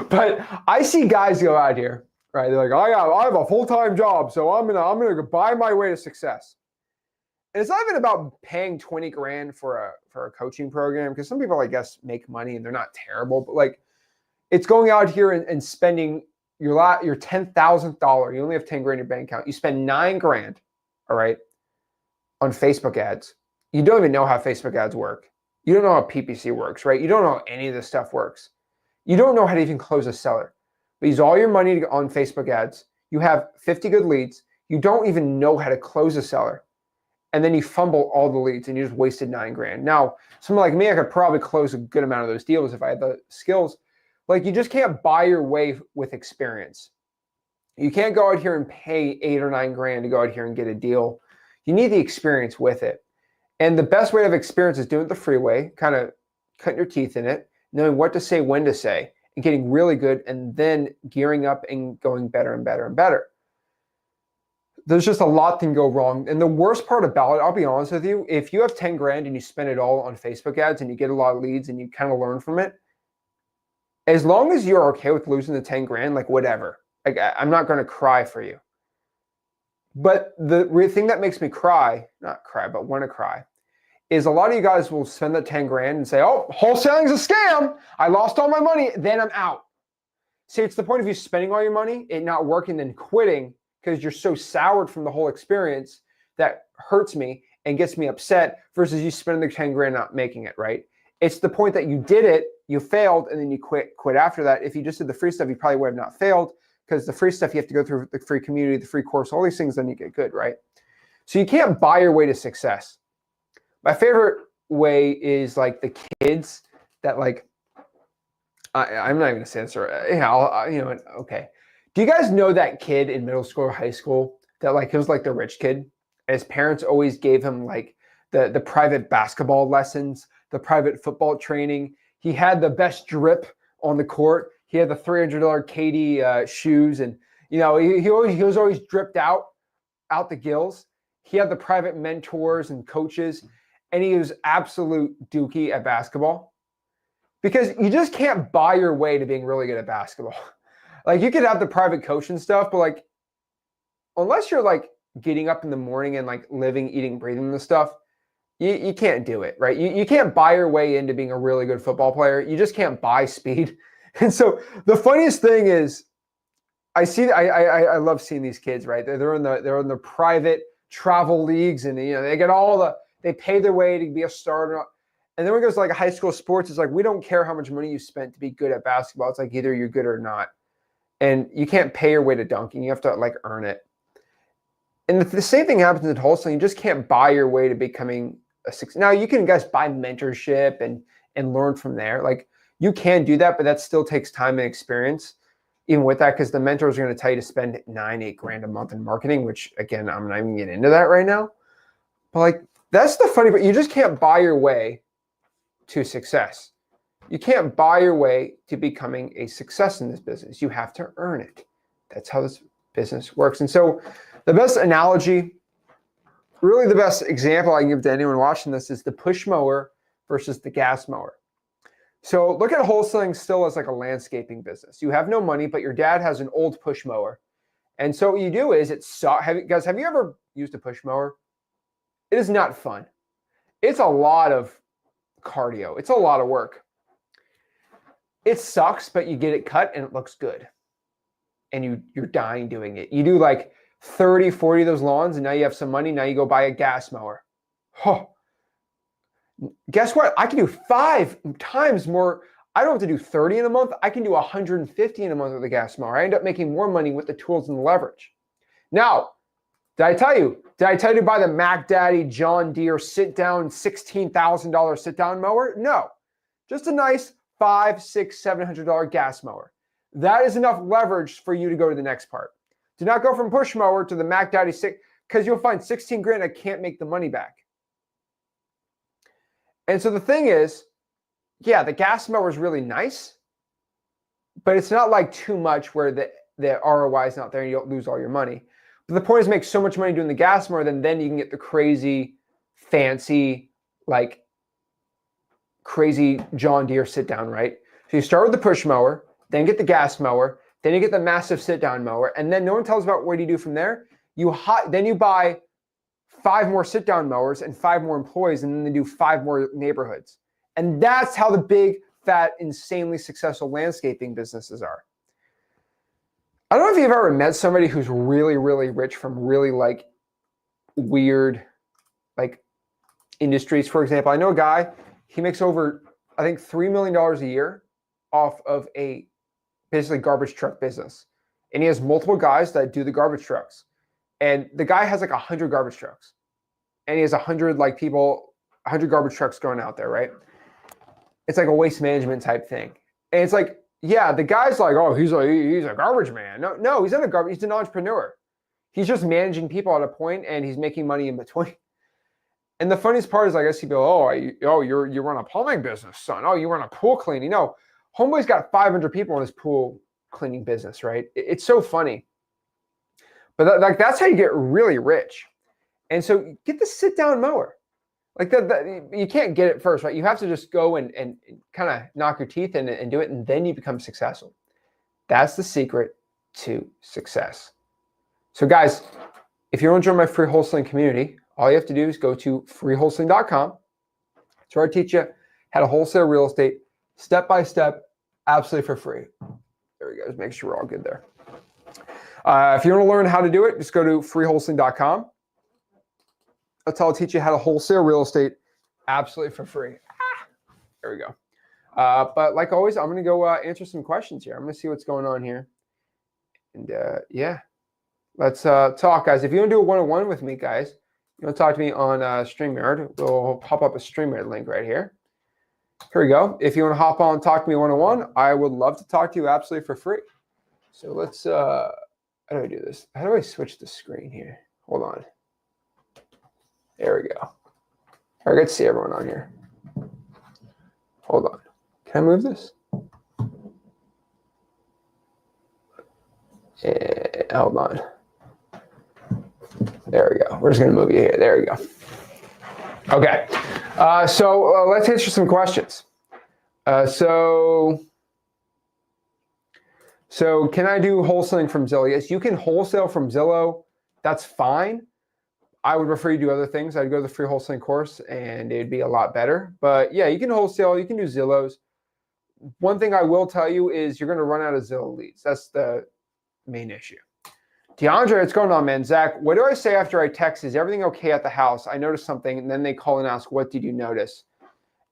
But I see guys go out here, right? They're like, I have a full-time job, so I'm gonna buy my way to success. And it's not even about paying 20 grand for a coaching program, because some people, I guess, make money and they're not terrible, but like it's going out here and spending your $10,000. You only have 10 grand in your bank account. You spend 9 grand, all right, on Facebook ads. You don't even know how Facebook ads work. You don't know how PPC works, right? You don't know how any of this stuff works. You don't know how to even close a seller. But use all your money on Facebook ads. You have 50 good leads. You don't even know how to close a seller. And then you fumble all the leads and you just wasted 9 grand. Now, someone like me, I could probably close a good amount of those deals if I had the skills. Like you just can't buy your way with experience. You can't go out here and pay 8 or 9 grand to go out here and get a deal. You need the experience with it. And the best way to have experience is doing it the free way, kind of cutting your teeth in it, knowing what to say, when to say, and getting really good, and then gearing up and going better and better and better. There's just a lot can go wrong. And the worst part about it, I'll be honest with you, if you have 10 grand and you spend it all on Facebook ads and you get a lot of leads and you kind of learn from it, as long as you're okay with losing the 10 grand, like whatever, like I'm not going to cry for you. But the thing that makes me cry, not cry, but want to cry, is a lot of you guys will spend that 10 grand and say, oh, wholesaling's a scam. I lost all my money. Then I'm out. See, it's the point of you spending all your money, it not working, then quitting because you're so soured from the whole experience that hurts me and gets me upset versus you spending the 10 grand not making it, right? It's the point that you did it, you failed, and then you quit after that. If you just did the free stuff, you probably would have not failed because the free stuff, you have to go through the free community, the free course, all these things, then you get good, right? So you can't buy your way to success. My favorite way is like the kids that like, I'm not even gonna say this, or okay. Do you guys know that kid in middle school or high school that like he was like the rich kid? His parents always gave him like the private basketball lessons, the private football training. He had the best drip on the court. He had the $300 KD shoes, and he was always dripped out the gills. He had the private mentors and coaches, and he was absolute dookie at basketball. Because you just can't buy your way to being really good at basketball. Like, you could have the private coach and stuff, but like, unless you're like getting up in the morning and like living, eating, breathing this stuff, you can't do it, right? You can't buy your way into being a really good football player. You just can't buy speed. And so the funniest thing is, I love seeing these kids, right? They're in the private travel leagues, and they get they pay their way to be a starter. And then when it goes to like high school sports, it's like, we don't care how much money you spent to be good at basketball. It's like, either you're good or not. And you can't pay your way to dunking. You have to like earn it. And the same thing happens in wholesaling. You just can't buy your way to becoming a success. Now, you can, guys, buy mentorship and learn from there. Like, you can do that, but that still takes time and experience. Even with that, because the mentors are going to tell you to spend $9-8 grand a month in marketing, which, again, I'm not even getting into that right now. But like, that's the funny part. You just can't buy your way to success. You can't buy your way to becoming a success in this business. You have to earn it. That's how this business works. And so the best analogy, really the best example I can give to anyone watching this, is the push mower versus the gas mower. So look at wholesaling still as like a landscaping business. You have no money, but your dad has an old push mower. And so what you do is, have you ever used a push mower? It is not fun. It's a lot of cardio. It's a lot of work. It sucks, but you get it cut and it looks good. And you're dying doing it. You do like 30, 40 of those lawns, and now you have some money. Now you go buy a gas mower. Oh, guess what? I can do 5 times more. I don't have to do 30 in a month. I can do 150 in a month with a gas mower. I end up making more money with the tools and the leverage. Now, did I tell you to buy the Mac Daddy John Deere sit-down $16,000 sit-down mower? No, just a nice $500, $600, $700 gas mower. That is enough leverage for you to go to the next part. Do not go from push mower to the Mac Daddy 6, because you'll find 16 grand I can't make the money back. And so the thing is, yeah, the gas mower is really nice, but it's not like too much where the ROI is not there and you don't lose all your money. But the point is, make so much money doing the gas mower, then you can get the crazy, fancy, like crazy John Deere sit down, right? So you start with the push mower, then get the gas mower, then you get the massive sit down mower, and then no one tells about what do you do from there. Then you buy 5 more sit down mowers and 5 more employees, and then they do 5 more neighborhoods. And that's how the big, fat, insanely successful landscaping businesses are. I don't know if you've ever met somebody who's really, really rich from really like weird like industries. For example, I know a guy, he makes over, I think, $3 million a year off of a basically garbage truck business. And he has multiple guys that do the garbage trucks. And the guy has like 100 garbage trucks. And he has 100 like people, 100 garbage trucks going out there, right? It's like a waste management type thing. And it's like, yeah, the guy's like, oh, he's a garbage man. No, he's not a garbage. He's an entrepreneur. He's just managing people at a point, and he's making money in between. And the funniest part is, I guess people, you run a plumbing business, son. Oh, you run a pool cleaning. No, homeboy's got 500 people in his pool cleaning business, right? It's so funny. But that's how you get really rich. And so get the sit down mower. Like that, you can't get it first, right? You have to just go and kind of knock your teeth in it and do it, and then you become successful. That's the secret to success. So guys, if you want to join my free wholesaling community, all you have to do is go to freewholesaling.com. That's where I teach you how to wholesale real estate step by step, absolutely for free. There we go. Just make sure we're all good there. If you want to learn how to do it, just go to freewholesaling.com. That's how I'll teach you how to wholesale real estate absolutely for free. There we go. But like always, I'm going to go answer some questions here. I'm going to see what's going on here. And yeah, let's talk, guys. If you want to do a one-on-one with me, guys, you want to talk to me on StreamYard, we'll pop up a StreamYard link right here. Here we go. If you want to hop on and talk to me one-on-one, I would love to talk to you absolutely for free. So let's, how do I do this? How do I switch the screen here? Hold on. There we go. I get to see everyone on here. Hold on. Can I move this? Hold on. There we go. We're just going to move you here. There we go. Okay. So let's answer some questions. So can I do wholesaling from Zillow? Yes, you can wholesale from Zillow. That's fine. I would prefer you do other things. I'd go to the free wholesaling course and it'd be a lot better. But yeah, you can wholesale. You can do Zillows. One thing I will tell you is you're going to run out of Zillow leads. That's the main issue. DeAndre, what's going on, man? Zach, what do I say after I text? Is everything okay at the house? I noticed something, and then they call and ask, what did you notice?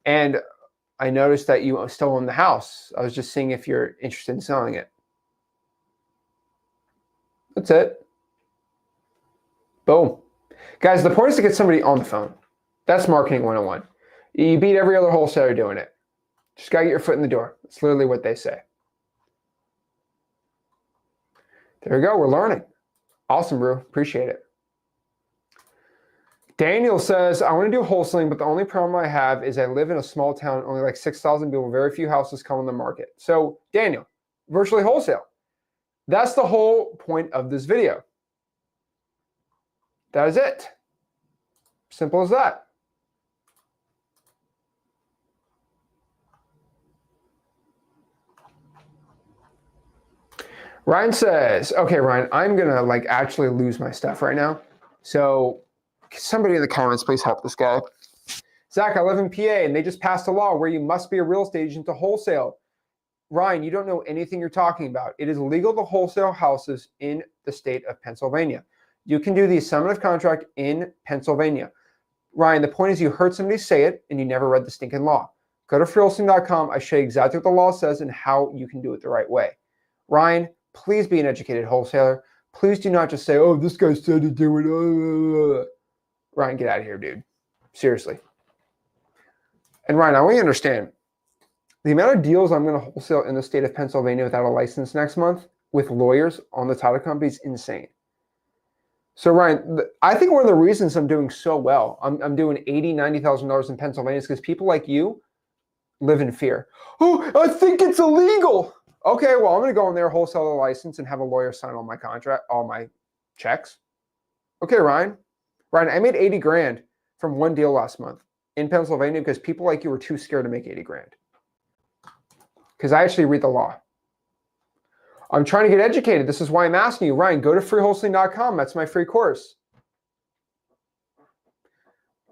And I noticed that you still own the house. I was just seeing if you're interested in selling it. That's it. Boom. Guys, the point is to get somebody on the phone. That's marketing 101. You beat every other wholesaler doing it. Just got to get your foot in the door. That's literally what they say. There we go. We're learning. Awesome, bro. Appreciate it. Daniel says, I want to do wholesaling, but the only problem I have is I live in a small town, only like 6,000 people, very few houses come on the market. So, Daniel, virtually wholesale. That's the whole point of this video. That is it. Simple as that. Ryan says, okay, Ryan, I'm going to like actually lose my stuff right now. So somebody in the comments, please help this guy. Zach, I live in PA and they just passed a law where you must be a real estate agent to wholesale. Ryan, you don't know anything you're talking about. It is legal to wholesale houses in the state of Pennsylvania. You can do the assignment of contract in Pennsylvania. Ryan, the point is you heard somebody say it and you never read the stinking law. Go to freewholesaling.com. I show you exactly what the law says and how you can do it the right way. Ryan, please be an educated wholesaler. Please do not just say, oh, this guy said to do it. Ryan, get out of here, dude. Seriously. And Ryan, I want you to understand, the amount of deals I'm going to wholesale in the state of Pennsylvania without a license next month with lawyers on the title company is insane. So Ryan, I think one of the reasons I'm doing so well, I'm doing $80,000, $90,000 in Pennsylvania is because people like you live in fear. Oh, I think it's illegal. Okay, well, I'm going to go in there, wholesale a license, and have a lawyer sign all my contract, all my checks. Okay, Ryan, I made 80 grand from one deal last month in Pennsylvania because people like you were too scared to make 80 grand. Because I actually read the law. I'm trying to get educated. This is why I'm asking you, Ryan, go to freewholesaling.com. That's my free course.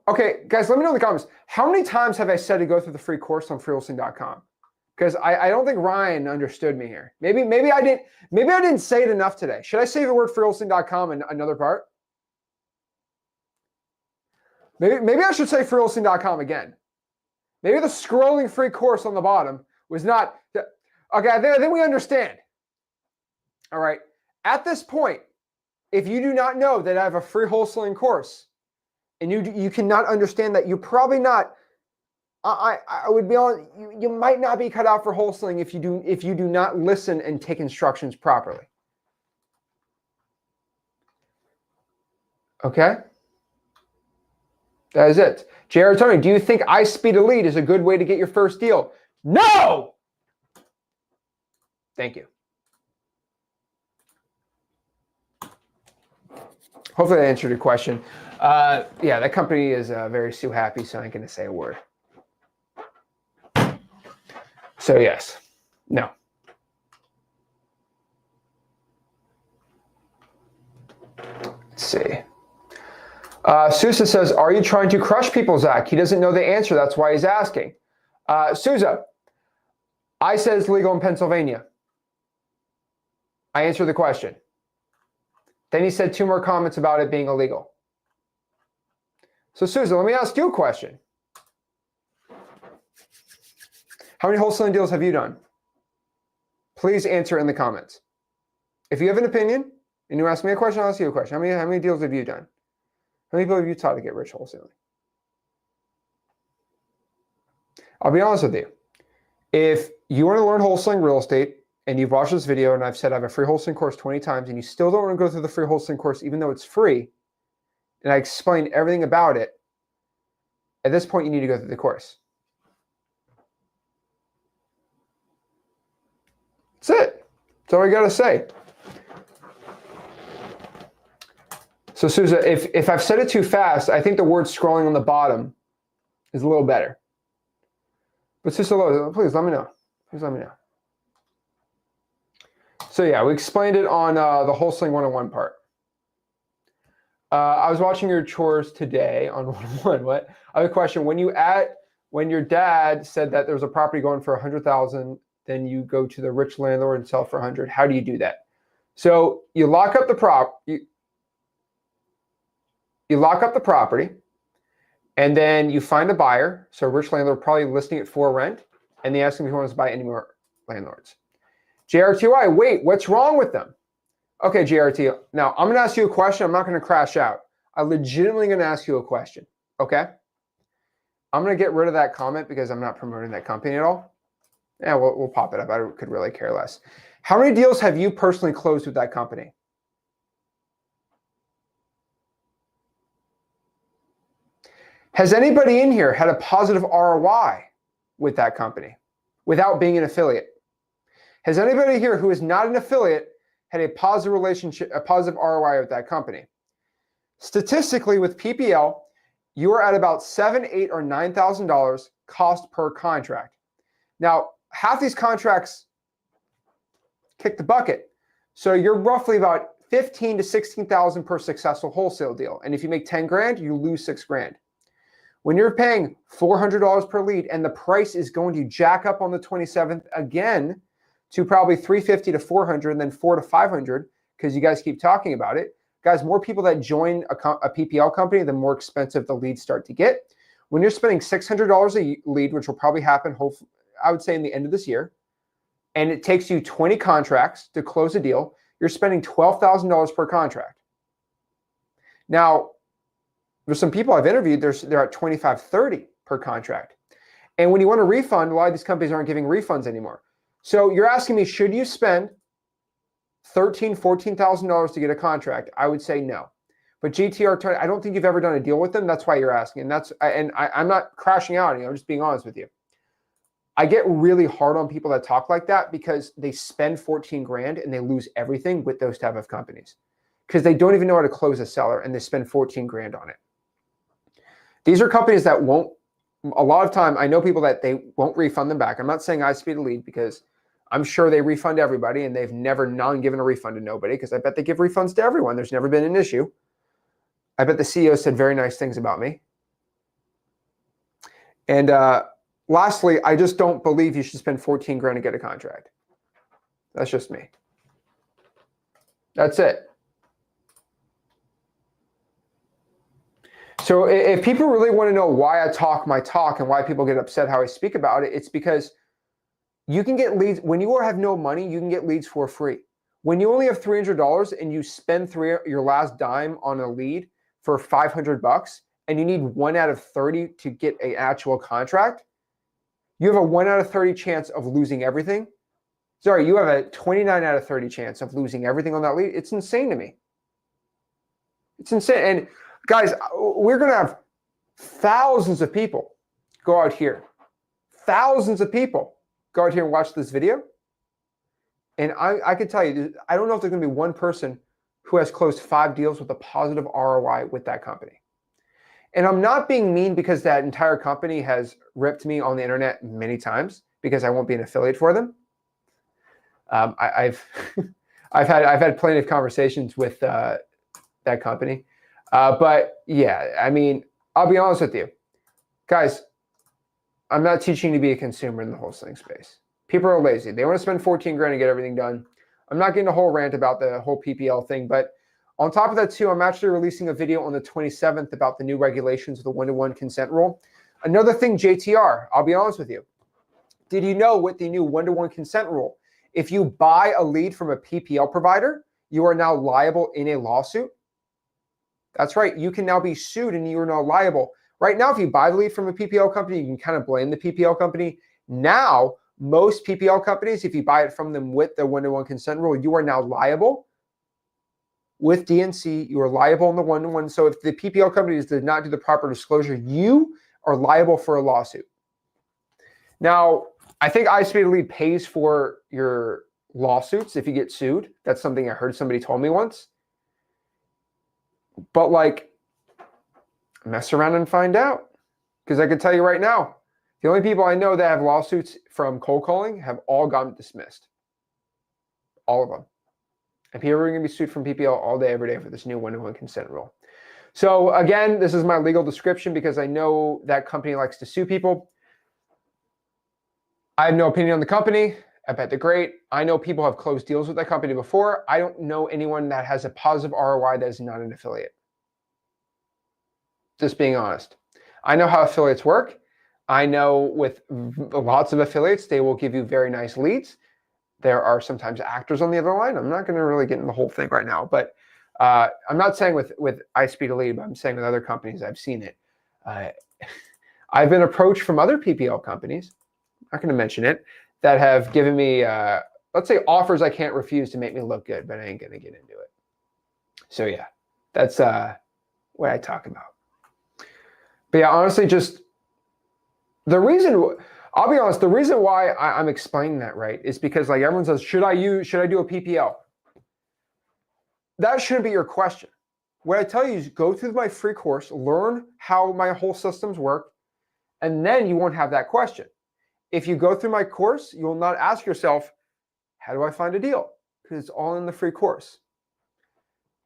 Okay, guys, let me know in the comments. How many times have I said to go through the free course on freewholesaling.com? Because I don't think Ryan understood me here. Maybe I didn't say it enough today. Should I say the word freewholesaling.com in another part? Maybe I should say freewholesaling.com again. Maybe the scrolling free course on the bottom was not. Okay, I think we understand. All right. At this point, if you do not know that I have a free wholesaling course, and you cannot understand that, you're probably not. I would be honest, you might not be cut out for wholesaling if you do not listen and take instructions properly. Okay? That is it. Jared Tony, do you think iSpeed Elite is a good way to get your first deal? No! Thank you. Hopefully that answered your question. Yeah, that company is very Sue happy, so I ain't going to say a word. So yes, no. Let's see. Sousa says, are you trying to crush people, Zach? He doesn't know the answer. That's why he's asking. Sousa, I said it's legal in Pennsylvania. I answered the question. Then he said 2 more comments about it being illegal. So Sousa, let me ask you a question. How many wholesaling deals have you done? Please answer in the comments. If you have an opinion and you ask me a question, I'll ask you a question. How many deals have you done? How many people have you taught to get rich wholesaling? I'll be honest with you. If you want to learn wholesaling real estate and you've watched this video and I've said I have a free wholesaling course 20 times and you still don't want to go through the free wholesaling course even though it's free, and I explained everything about it, At this point, you need to go through the course. That's it. That's all I got to say. So, Sousa, if I've said it too fast, I think the word scrolling on the bottom is a little better. But Sousa, please let me know. Please let me know. So yeah, we explained it on the Wholesaling 101 part. I was watching your chores today on 101. What? I have a question. When your dad said that there was a property going for $100,000, then you go to the rich landlord and sell for 100. How do you do that? So you lock up the you lock up the property, and then you find a buyer. So a rich landlord probably listing it for rent, and they ask him if he wants to buy any more landlords. JRTY, wait, what's wrong with them? Okay, JRT, now I'm gonna ask you a question. I'm not gonna crash out. I'm legitimately gonna ask you a question, okay? I'm gonna get rid of that comment because I'm not promoting that company at all. Yeah, we'll pop it up. I could really care less. How many deals have you personally closed with that company? Has anybody in here had a positive ROI with that company without being an affiliate? Has anybody here who is not an affiliate had a positive relationship, a positive ROI with that company? Statistically, with PPL, you are at about $7,000, $8,000, or $9,000 cost per contract. Now, half these contracts kick the bucket, so you're roughly about $15,000 to $16,000 per successful wholesale deal. And if you make 10 grand, you lose 6 grand. When you're paying $400 per lead and the price is going to jack up on the 27th again to probably $350 to $400 and then $400 to $500 because you guys keep talking about it. Guys, more people that join a PPL company, the more expensive the leads start to get. When you're spending $600 a lead, which will probably happen, hopefully, I would say in the end of this year, and it takes you 20 contracts to close a deal, you're spending $12,000 per contract. Now, there's some people I've interviewed, they're at $25,000, $30,000 per contract. And when you want a refund, a lot of these companies aren't giving refunds anymore. So you're asking me, should you spend $13,000, $14,000 to get a contract? I would say no. But GTR, I don't think you've ever done a deal with them. That's why you're asking. And I'm not crashing out on you. I'm just being honest with you. I get really hard on people that talk like that because they spend 14 grand and they lose everything with those type of companies because they don't even know how to close a seller and they spend 14 grand on it. These are companies that won't, a lot of time, I know people that they won't refund them back. I'm not saying I speed a lead because I'm sure they refund everybody and they've never non-given a refund to nobody because I bet they give refunds to everyone. There's never been an issue. I bet the CEO said very nice things about me. And lastly, I just don't believe you should spend 14 grand to get a contract. That's just me. That's it. So if people really want to know why I talk my talk and why people get upset how I speak about it, it's because you can get leads. When you have no money, you can get leads for free. When you only have $300 and you spend your last dime on a lead for $500 and you need 1 out of 30 to get an actual contract, you have a 1 out of 30 chance of losing everything. Sorry, you have a 29 out of 30 chance of losing everything on that lead. It's insane to me. It's insane. And guys, we're going to have thousands of people go out here. Thousands of people go out here and watch this video. And I can tell you, I don't know if there's going to be one person who has closed 5 deals with a positive ROI with that company. And I'm not being mean because that entire company has ripped me on the internet many times because I won't be an affiliate for them. I've had plenty of conversations with that company. But yeah, I mean, I'll be honest with you. Guys, I'm not teaching you to be a consumer in the wholesaling space. People are lazy. They want to spend 14 grand to get everything done. I'm not getting a whole rant about the whole PPL thing, but on top of that too, I'm actually releasing a video on the 27th about the new regulations of the 1-to-1 consent rule. Another thing, JTR, I'll be honest with you. Did you know with the new 1-to-1 consent rule, if you buy a lead from a PPL provider, you are now liable in a lawsuit? That's right. You can now be sued and you are now liable. Right now, if you buy the lead from a PPL company, you can kind of blame the PPL company. Now, most PPL companies, if you buy it from them with the 1-to-1 consent rule, you are now liable. With DNC, you are liable in the 1-to-1. So if the PPL companies did not do the proper disclosure, you are liable for a lawsuit. Now, I think iSpeed pays for your lawsuits if you get sued. That's something I heard somebody told me once. But like, mess around and find out. Because I can tell you right now, the only people I know that have lawsuits from cold calling have all gotten dismissed. All of them. And people are going to be sued from PPL all day, every day for this new one-to-one consent rule. So again, this is my legal description because I know that company likes to sue people. I have no opinion on the company. I bet they're great. I know people have closed deals with that company before. I don't know anyone that has a positive ROI that is not an affiliate. Just being honest. I know how affiliates work. I know with lots of affiliates, they will give you very nice leads. There are sometimes actors on the other line. I'm not going to really get into the whole thing right now, but I'm not saying with iSpeed Elite, but I'm saying with other companies, I've seen it. I've been approached from other PPL companies, I'm not going to mention it, that have given me, let's say, offers I can't refuse to make me look good, but I ain't going to get into it. So yeah, that's what I talk about. But yeah, honestly, just the reason, I'll be honest, the reason why I'm explaining that, right, is because like everyone says, should I do a PPL? That shouldn't be your question. What I tell you is go through my free course, learn how my whole systems work, and then you won't have that question. If you go through my course, you will not ask yourself, how do I find a deal? Because it's all in the free course.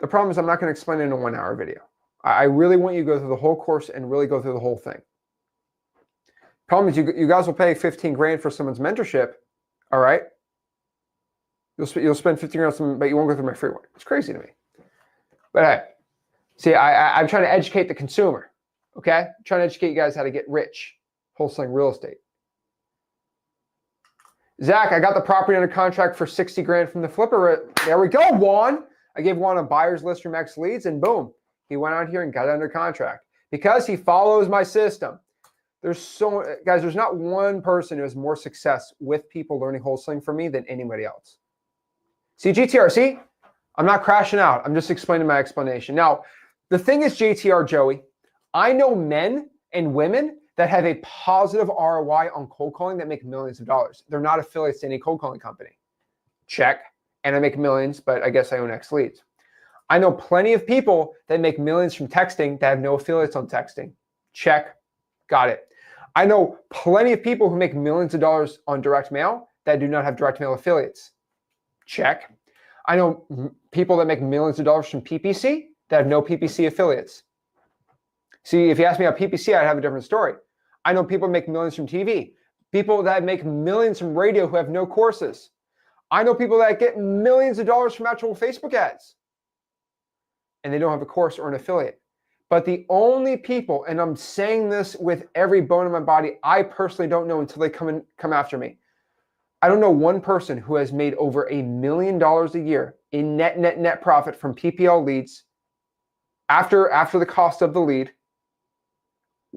The problem is I'm not going to explain it in a 1-hour video. I really want you to go through the whole course and really go through the whole thing. Problem is you guys will pay 15 grand for someone's mentorship, all right? You'll spend 15 grand on something, but you won't go through my free one. It's crazy to me. But hey, see, I'm trying to educate the consumer, okay? I'm trying to educate you guys how to get rich, wholesaling real estate. Zach, I got the property under contract for 60 grand from the flipper. There we go, Juan. I gave Juan a buyer's list from X Leads, and boom, he went out here and got it under contract because he follows my system. Guys, there's not one person who has more success with people learning wholesaling from me than anybody else. See, GTR, see? I'm not crashing out. I'm just explaining my explanation. Now, the thing is, GTR, Joey, I know men and women that have a positive ROI on cold calling that make millions of dollars. They're not affiliates to any cold calling company. Check. And I make millions, but I guess I own X Leads. I know plenty of people that make millions from texting that have no affiliates on texting. Check. Got it. I know plenty of people who make millions of dollars on direct mail that do not have direct mail affiliates. Check. I know people that make millions of dollars from PPC that have no PPC affiliates. See, if you ask me about PPC, I'd have a different story. I know people make millions from TV, people that make millions from radio who have no courses. I know people that get millions of dollars from actual Facebook ads, and they don't have a course or an affiliate. But the only people, and I'm saying this with every bone in my body, I personally don't know until they come after me. I don't know one person who has made over $1 million a year in net profit from PPL leads after the cost of the lead,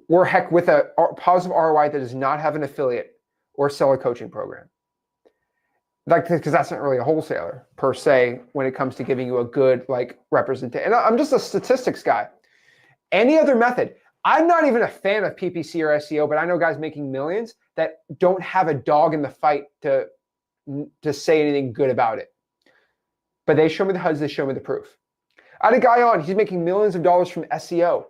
or heck, with a positive ROI that does not have an affiliate or sell a coaching program. Like, because that's not really a wholesaler per se when it comes to giving you a good representation. And I'm just a statistics guy. Any other method, I'm not even a fan of PPC or SEO, but I know guys making millions that don't have a dog in the fight to say anything good about it. But they show me the HUDs, they show me the proof. I had a guy on, he's making millions of dollars from SEO,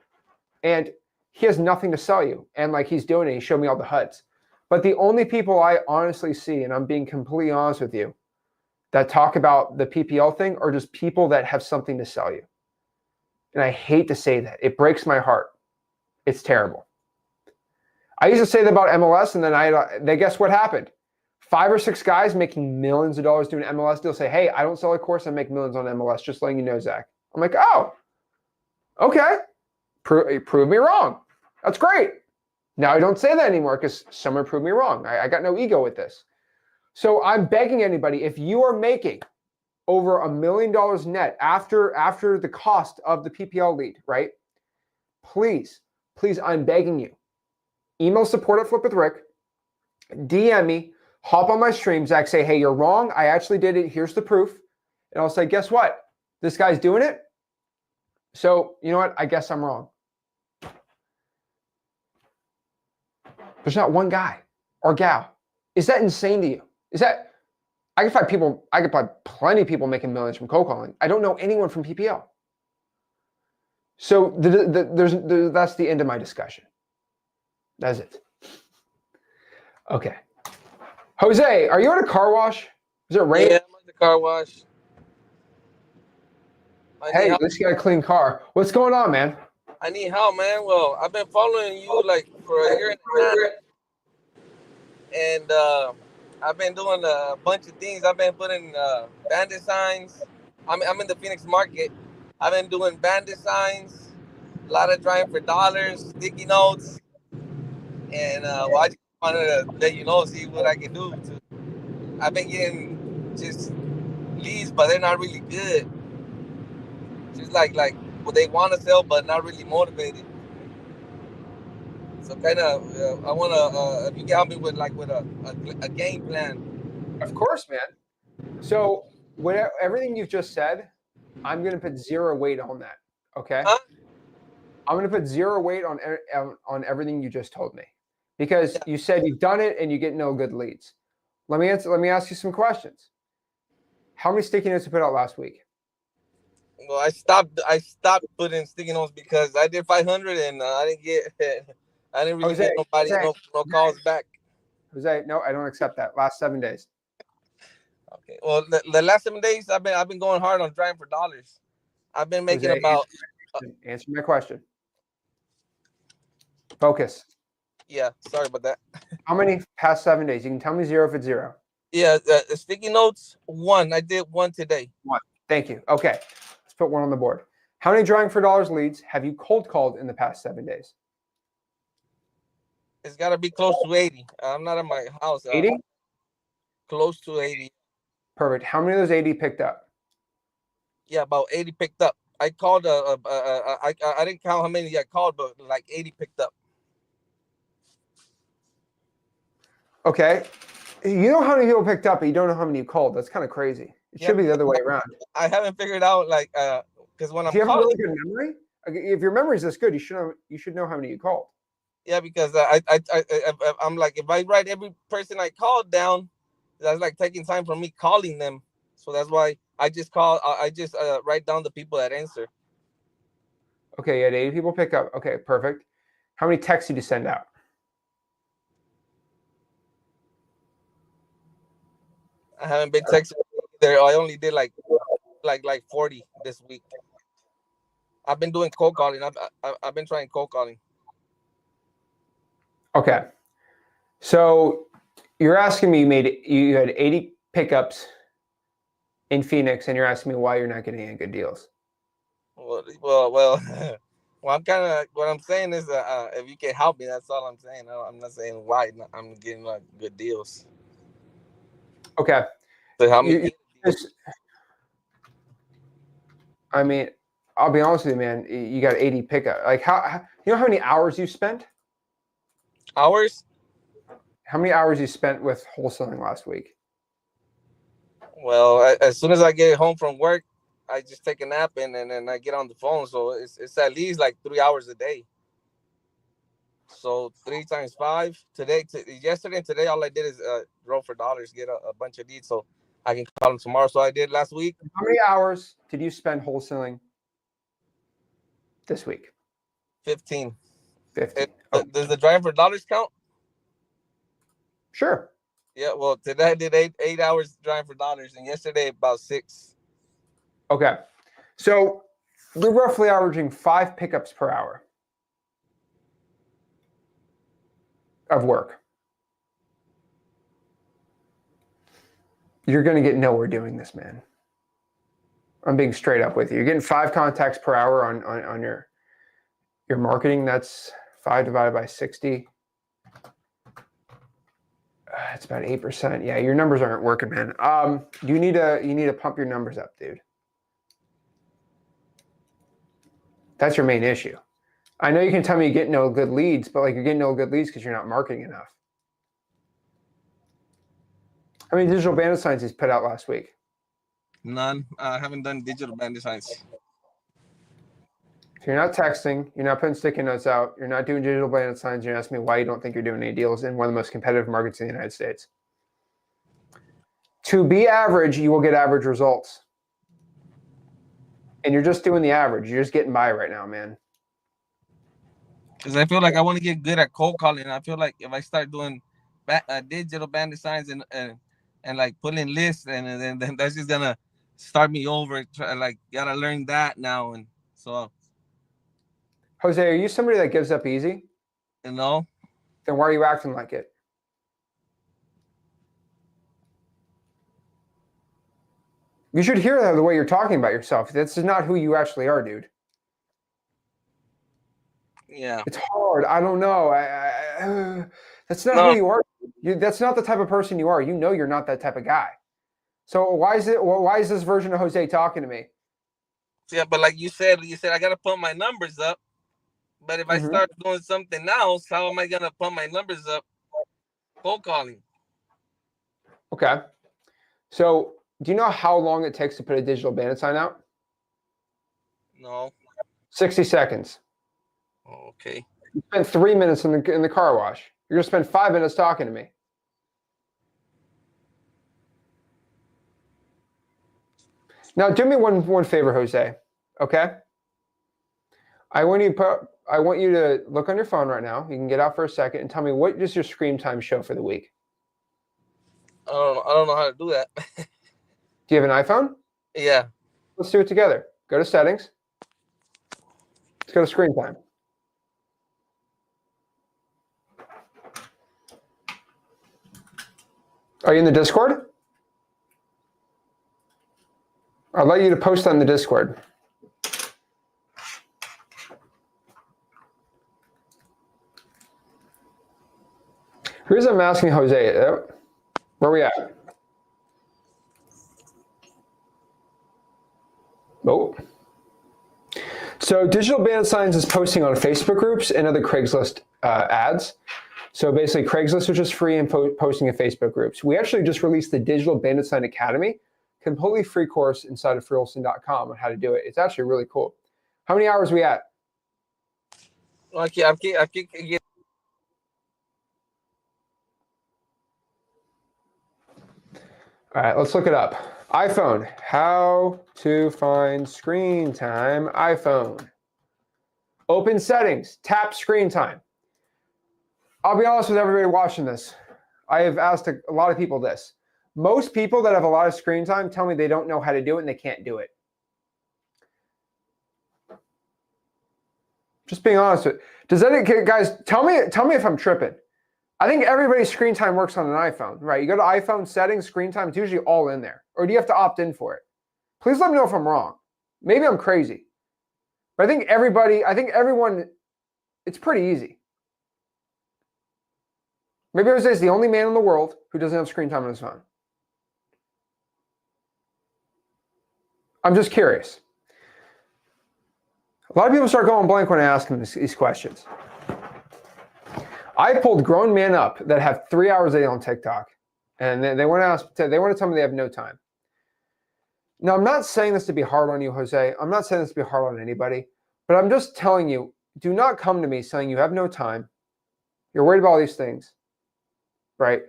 and he has nothing to sell you. And he's doing it, he showed me all the HUDs. But the only people I honestly see, and I'm being completely honest with you, that talk about the PPL thing are just people that have something to sell you. And I hate to say that. It breaks my heart. It's terrible. I used to say that about MLS, and then guess what happened? 5 or 6 guys making millions of dollars doing MLS deals say, hey, I don't sell a course, I make millions on MLS, just letting you know, Zach. I'm like, oh, okay. Prove me wrong. That's great. Now I don't say that anymore because someone proved me wrong. I got no ego with this. So I'm begging anybody, if you are making over $1 million net after the cost of the PPL lead, right? Please, I'm begging you. Email support@flipwithrick, DM me, hop on my stream, Zach, say, hey, you're wrong. I actually did it. Here's the proof. And I'll say, guess what? This guy's doing it. So you know what? I guess I'm wrong. There's not one guy or gal. Is that insane to you? Is that, I can find plenty of people making millions from cold calling. I don't know anyone from PPL. So that's the end of my discussion. That's it. Okay. Jose, are you at a car wash? Is it raining? Yeah, I'm at the car wash. Hey, at least you got a clean car. What's going on, man? I need help, man. Well, I've been following you like for a year and a half, and I've been doing a bunch of things. I've been putting bandit signs. I'm in the Phoenix market. I've been doing bandit signs, a lot of driving for dollars, sticky notes, and well, I just wanted to let you know, see what I can do. I've been getting just leads, but they're not really good. Just like what they want to sell, but not really motivated. So kind of, I want to, if you can help me with a game plan. Of course, man. So everything you've just said, I'm going to put zero weight on that. Okay. Huh? I'm going to put zero weight on everything you just told me, because you said you've done it and you get no good leads. Let me ask you some questions. How many sticky notes you put out last week? Well, I stopped putting sticky notes because I did 500 and I didn't really get nobody, no calls back. Jose, no, I don't accept that. Last 7 days. Okay. Well, the last 7 days I've been going hard on driving for dollars. I've been making about. Answer my question. Focus. Yeah, sorry about that. How many past 7 days? You can tell me zero if it's zero. Yeah, sticky notes, 1. I did 1 today. 1. Thank you. Okay, let's put 1 on the board. How many drawing for dollars leads have you cold called in the past 7 days? It's got to be close to 80. I'm not at my house. 80? Close to 80. Perfect. How many of those 80 picked up? Yeah, about 80 picked up. I called. I didn't count how many I called, but like 80 picked up. Okay. You know how many people picked up, but you don't know how many you called. That's kind of crazy. It should be the other way around. I haven't figured out because when I'm calling. Do you have a really good memory? If your memory is this good, you should know how many you called. Yeah, because I'm like, if I write every person I called down, that's like taking time from me calling them. So that's why I just write down the people that answer. Okay, you had 80 people pick up. Okay, perfect. How many texts did you send out? I haven't been texting there. I only did like 40 this week. I've been doing cold calling. I've been trying cold calling. Okay, so you're asking me you had 80 pickups in Phoenix, and you're asking me why you're not getting any good deals. Well, I'm kind of, what I'm saying is if you can help me, that's all I'm saying. I'm not saying why I'm getting like good deals. Okay. So how many? I mean, I'll be honest with you, man. You got 80 pickup. Like how you know how many hours you spent? Hours? How many hours you spent with wholesaling last week? Well, as soon as I get home from work, I just take a nap and then I get on the phone. So it's at least like 3 hours a day. So 3 times 5 yesterday and today, all I did is roll for dollars, get a bunch of leads so I can call them tomorrow. So I did last week. How many hours did you spend wholesaling this week? 15. 15. Does the driving for dollars count? Sure. Yeah, well, today I did 8 hours driving for dollars, and yesterday about 6. Okay, so we're roughly averaging 5 pickups per hour of work. You're going to get nowhere doing this, man. I'm being straight up with you. You're getting 5 contacts per hour on your marketing. That's 5 divided by 60. It's about 8%. Yeah, your numbers aren't working, man. You need to pump your numbers up, dude. That's your main issue. I know you can tell me you get no good leads, but like you're getting no good leads because you're not marketing enough. How many digital bandit signs he's put out last week? None. I haven't done digital bandit signs. So you're not texting, you're not putting sticky notes out, you're not doing digital bandit signs, you're asking me why you don't think you're doing any deals in one of the most competitive markets in the United States. To be average, you will get average results. And you're just doing the average. You're just getting by right now, man. Because I feel like I want to get good at cold calling. I feel like if I start doing digital bandit signs and like putting lists, and then that's just gonna start me over. Like, gotta learn that now, and so. Jose, are you somebody that gives up easy? No. Then why are you acting like it? You should hear that the way you're talking about yourself. This is not who you actually are, dude. Yeah. It's hard. I don't know. That's not who you are. That's not the type of person you are. You know you're not that type of guy. So why is this version of Jose talking to me? Yeah, but like you said I gotta put my numbers up. But if I start doing something else, how am I gonna put my numbers up? Cold calling. Okay. So do you know how long it takes to put a digital bandit sign out? No. 60 seconds. Oh, okay. You spent 3 minutes in the car wash. You're gonna spend 5 minutes talking to me. Now do me one favor, Jose. Okay? I want you to look on your phone right now. You can get out for a second and tell me, what does your screen time show for the week? I don't know how to do that. Do you have an iPhone? Yeah. Let's do it together. Go to settings. Let's go to screen time. Are you in the Discord? I'll let you to post on the Discord. The reason I'm asking Jose, where are we at? Oh. So Digital Bandit Signs is posting on Facebook groups and other Craigslist ads. So basically Craigslist is just free and posting in Facebook groups. We actually just released the Digital Bandit Sign Academy, completely free course inside of freewholesaling.com on how to do it. It's actually really cool. How many hours are we at? Okay, I keep All right, let's look it up. iPhone, how to find screen time, iPhone. Open settings, tap screen time. I'll be honest with everybody watching this. I have asked a lot of people this. Most people that have a lot of screen time tell me they don't know how to do it and they can't do it. Just being honest with you. Does that, guys, tell me if I'm tripping. I think everybody's screen time works on an iPhone, right? You go to iPhone settings, screen time, it's usually all in there. Or do you have to opt in for it? Please let me know if I'm wrong. Maybe I'm crazy. But I think everyone, it's pretty easy. Maybe Jose is the only man in the world who doesn't have screen time on his phone. I'm just curious. A lot of people start going blank when I ask them these questions. I pulled grown men up that have 3 hours a day on TikTok, and they want to tell me they have no time. Now, I'm not saying this to be hard on you, Jose. I'm not saying this to be hard on anybody, but I'm just telling you, do not come to me saying you have no time. You're worried about all these things, right?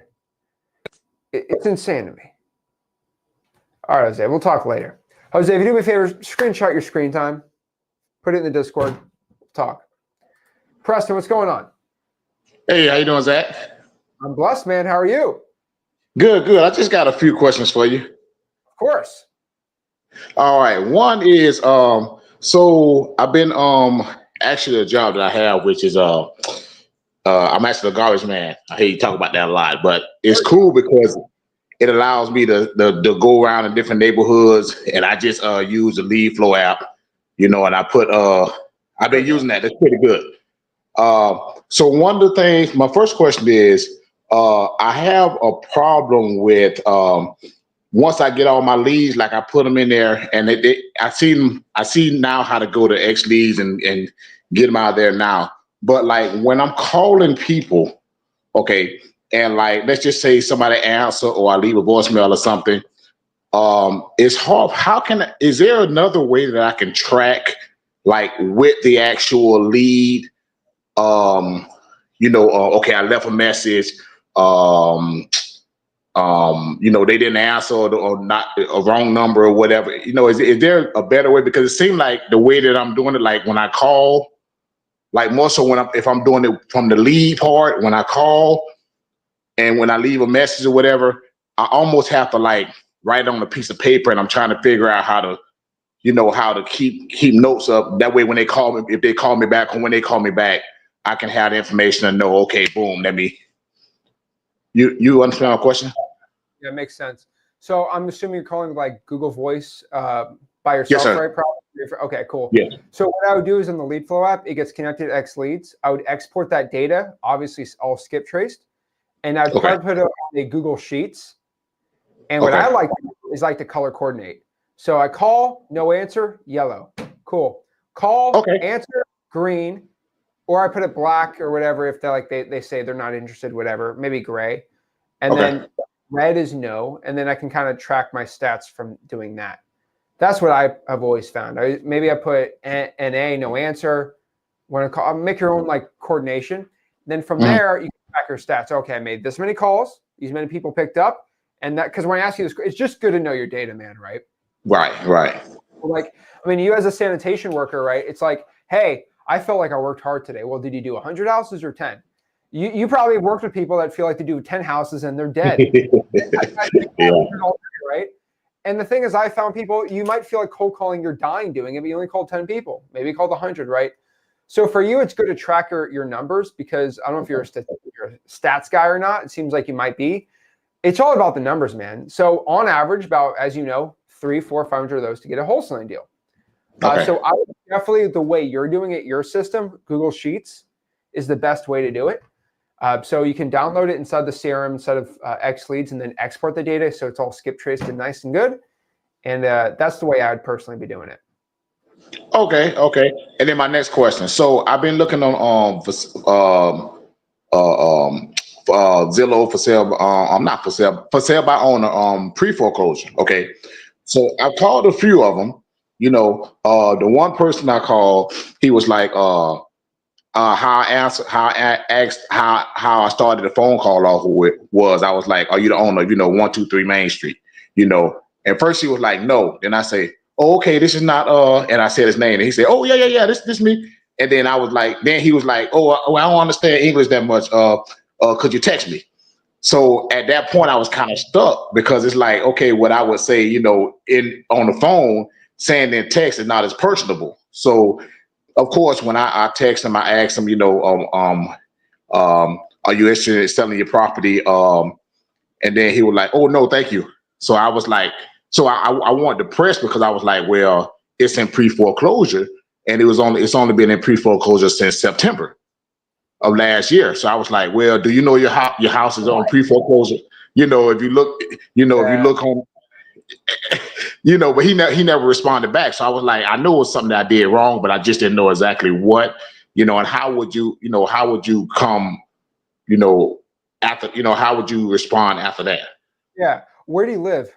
It's insane to me. All right, Jose, we'll talk later. Jose, if you do me a favor, screenshot your screen time, put it in the Discord, talk. Preston, what's going on? Hey, how you doing, Zach? I'm blessed, man. How are you? Good. I just got a few questions for you. Of course. All right. One is, so I've been actually a job that I have, which is I'm actually a garbage man. I hear you talk about that a lot, but it's cool because it allows me to go around in different neighborhoods, and I just use the lead flow app, and I put I've been using that. That's pretty good. So one of the things, my first question is, I have a problem with once I get all my leads, like I put them in there, and I see now how to go to X leads and get them out of there now. But like when I'm calling people, okay, and like let's just say somebody answer or I leave a voicemail or something, it's hard. Is there another way that I can track like with the actual lead. Okay, I left a message. They didn't answer or not a wrong number or whatever. Is there a better way? Because it seemed like the way that I'm doing it, like when I call, like more so if I'm doing it from the lead part, when I call and when I leave a message or whatever, I almost have to like write on a piece of paper, and I'm trying to figure out how to keep notes up. That way, when they call me, if they call me back or when they call me back, I can have the information and know, okay, boom, you understand my question? Yeah, makes sense. So I'm assuming you're calling like Google Voice by yourself, Yes, sir. right? Probably. Okay, cool. Yeah. So what I would do is in the lead flow app, it gets connected to X leads. I would export that data, obviously all skip traced, and I'd probably put it on a Google Sheets. And what I like to do is like to color coordinate. So I call, no answer, yellow. Cool. Call, answer, green, or I put it black or whatever if they're like they say they're not interested, whatever, maybe gray. And then red is no, and then I can kind of track my stats from doing that. That's what I've always found. Maybe I put NA, no answer. When I call, make your own like coordination. Then from there, you can track your stats. Okay, I made this many calls, these many people picked up, and that because when I ask you this, it's just good to know your data, man, right? Right. Like, I mean, you as a sanitation worker, right? It's like, hey, I felt like I worked hard today. Well, did you do 100 houses or 10? You probably worked with people that feel like they do 10 houses and they're dead. Yeah. Right? And the thing is, I found people, you might feel like cold calling, you're dying doing it, but you only called 10 people. Maybe you called 100, right? So for you, it's good to track your numbers because I don't know if you're a stats guy or not. It seems like you might be. It's all about the numbers, man. So on average, about, as you know, 300, 400, 500 of those to get a wholesaling deal. So I would definitely, the way you're doing it, your system, Google Sheets is the best way to do it. So you can download it inside the CRM instead of X leads and then export the data so it's all skip traced and nice and good. And that's the way I would personally be doing it. Okay. And then my next question. So I've been looking on Zillow for sale. Not for sale by owner. Pre-foreclosure. Okay. So I've called a few of them. The one person I called, he was like, how I started the phone call off with was I was like, are you the owner of 123 Main Street? And first he was like, no. Then I say, oh, okay, this is not and I said his name and he said, oh yeah, this me. And then then he was like, oh, I don't understand English that much. Could you text me? So at that point I was kind of stuck because it's like, okay, what I would say, on the phone, saying in text is not as personable. So of course, when I text him, I ask him, are you interested in selling your property? And then he was like, oh no, thank you. So I was like, I wanted to press because I was like, well, it's in pre-foreclosure, and it's only been in pre-foreclosure since September of last year. So I was like, well, do you know your house is on pre-foreclosure? If you look, if you look on. But he never responded back. So I was like, I know it was something that I did wrong, but I just didn't know exactly what, and how would you come, after, how would you respond after that? Yeah. Where do you live?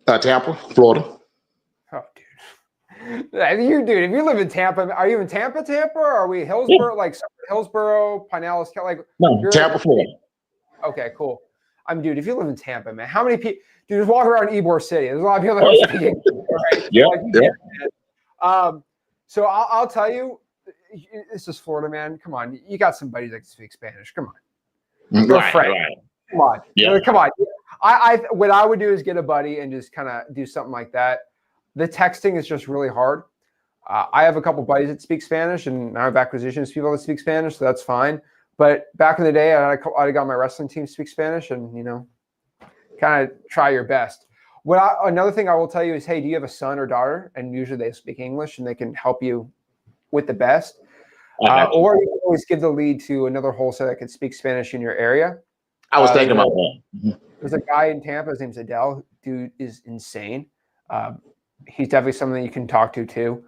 Tampa, Florida. Oh, dude. Dude, if you live in Tampa, are you in Tampa, or are we Hillsborough, like Hillsborough, Pinellas, like? No, Tampa, Florida. Okay, cool. Dude, if you live in Tampa, man, how many people? Dude, just walk around Ybor City. There's a lot of people that don't speak English, right? Yeah. So I'll tell you, this is Florida, man. Come on, you got some buddies that can speak Spanish. Come on, Right. Come on, yeah. Come on. What I would do is get a buddy and just kind of do something like that. The texting is just really hard. I have a couple buddies that speak Spanish, and I have acquisitions people that speak Spanish, so that's fine. But back in the day, I got my wrestling team speak Spanish, and kind of try your best. Another thing I will tell you is, hey, do you have a son or daughter? And usually they speak English, and they can help you with the best. Or you can always give the lead to another wholesaler that can speak Spanish in your area. I was thinking about that. There's a guy in Tampa. His name's Adele. Dude is insane. He's definitely something you can talk to too.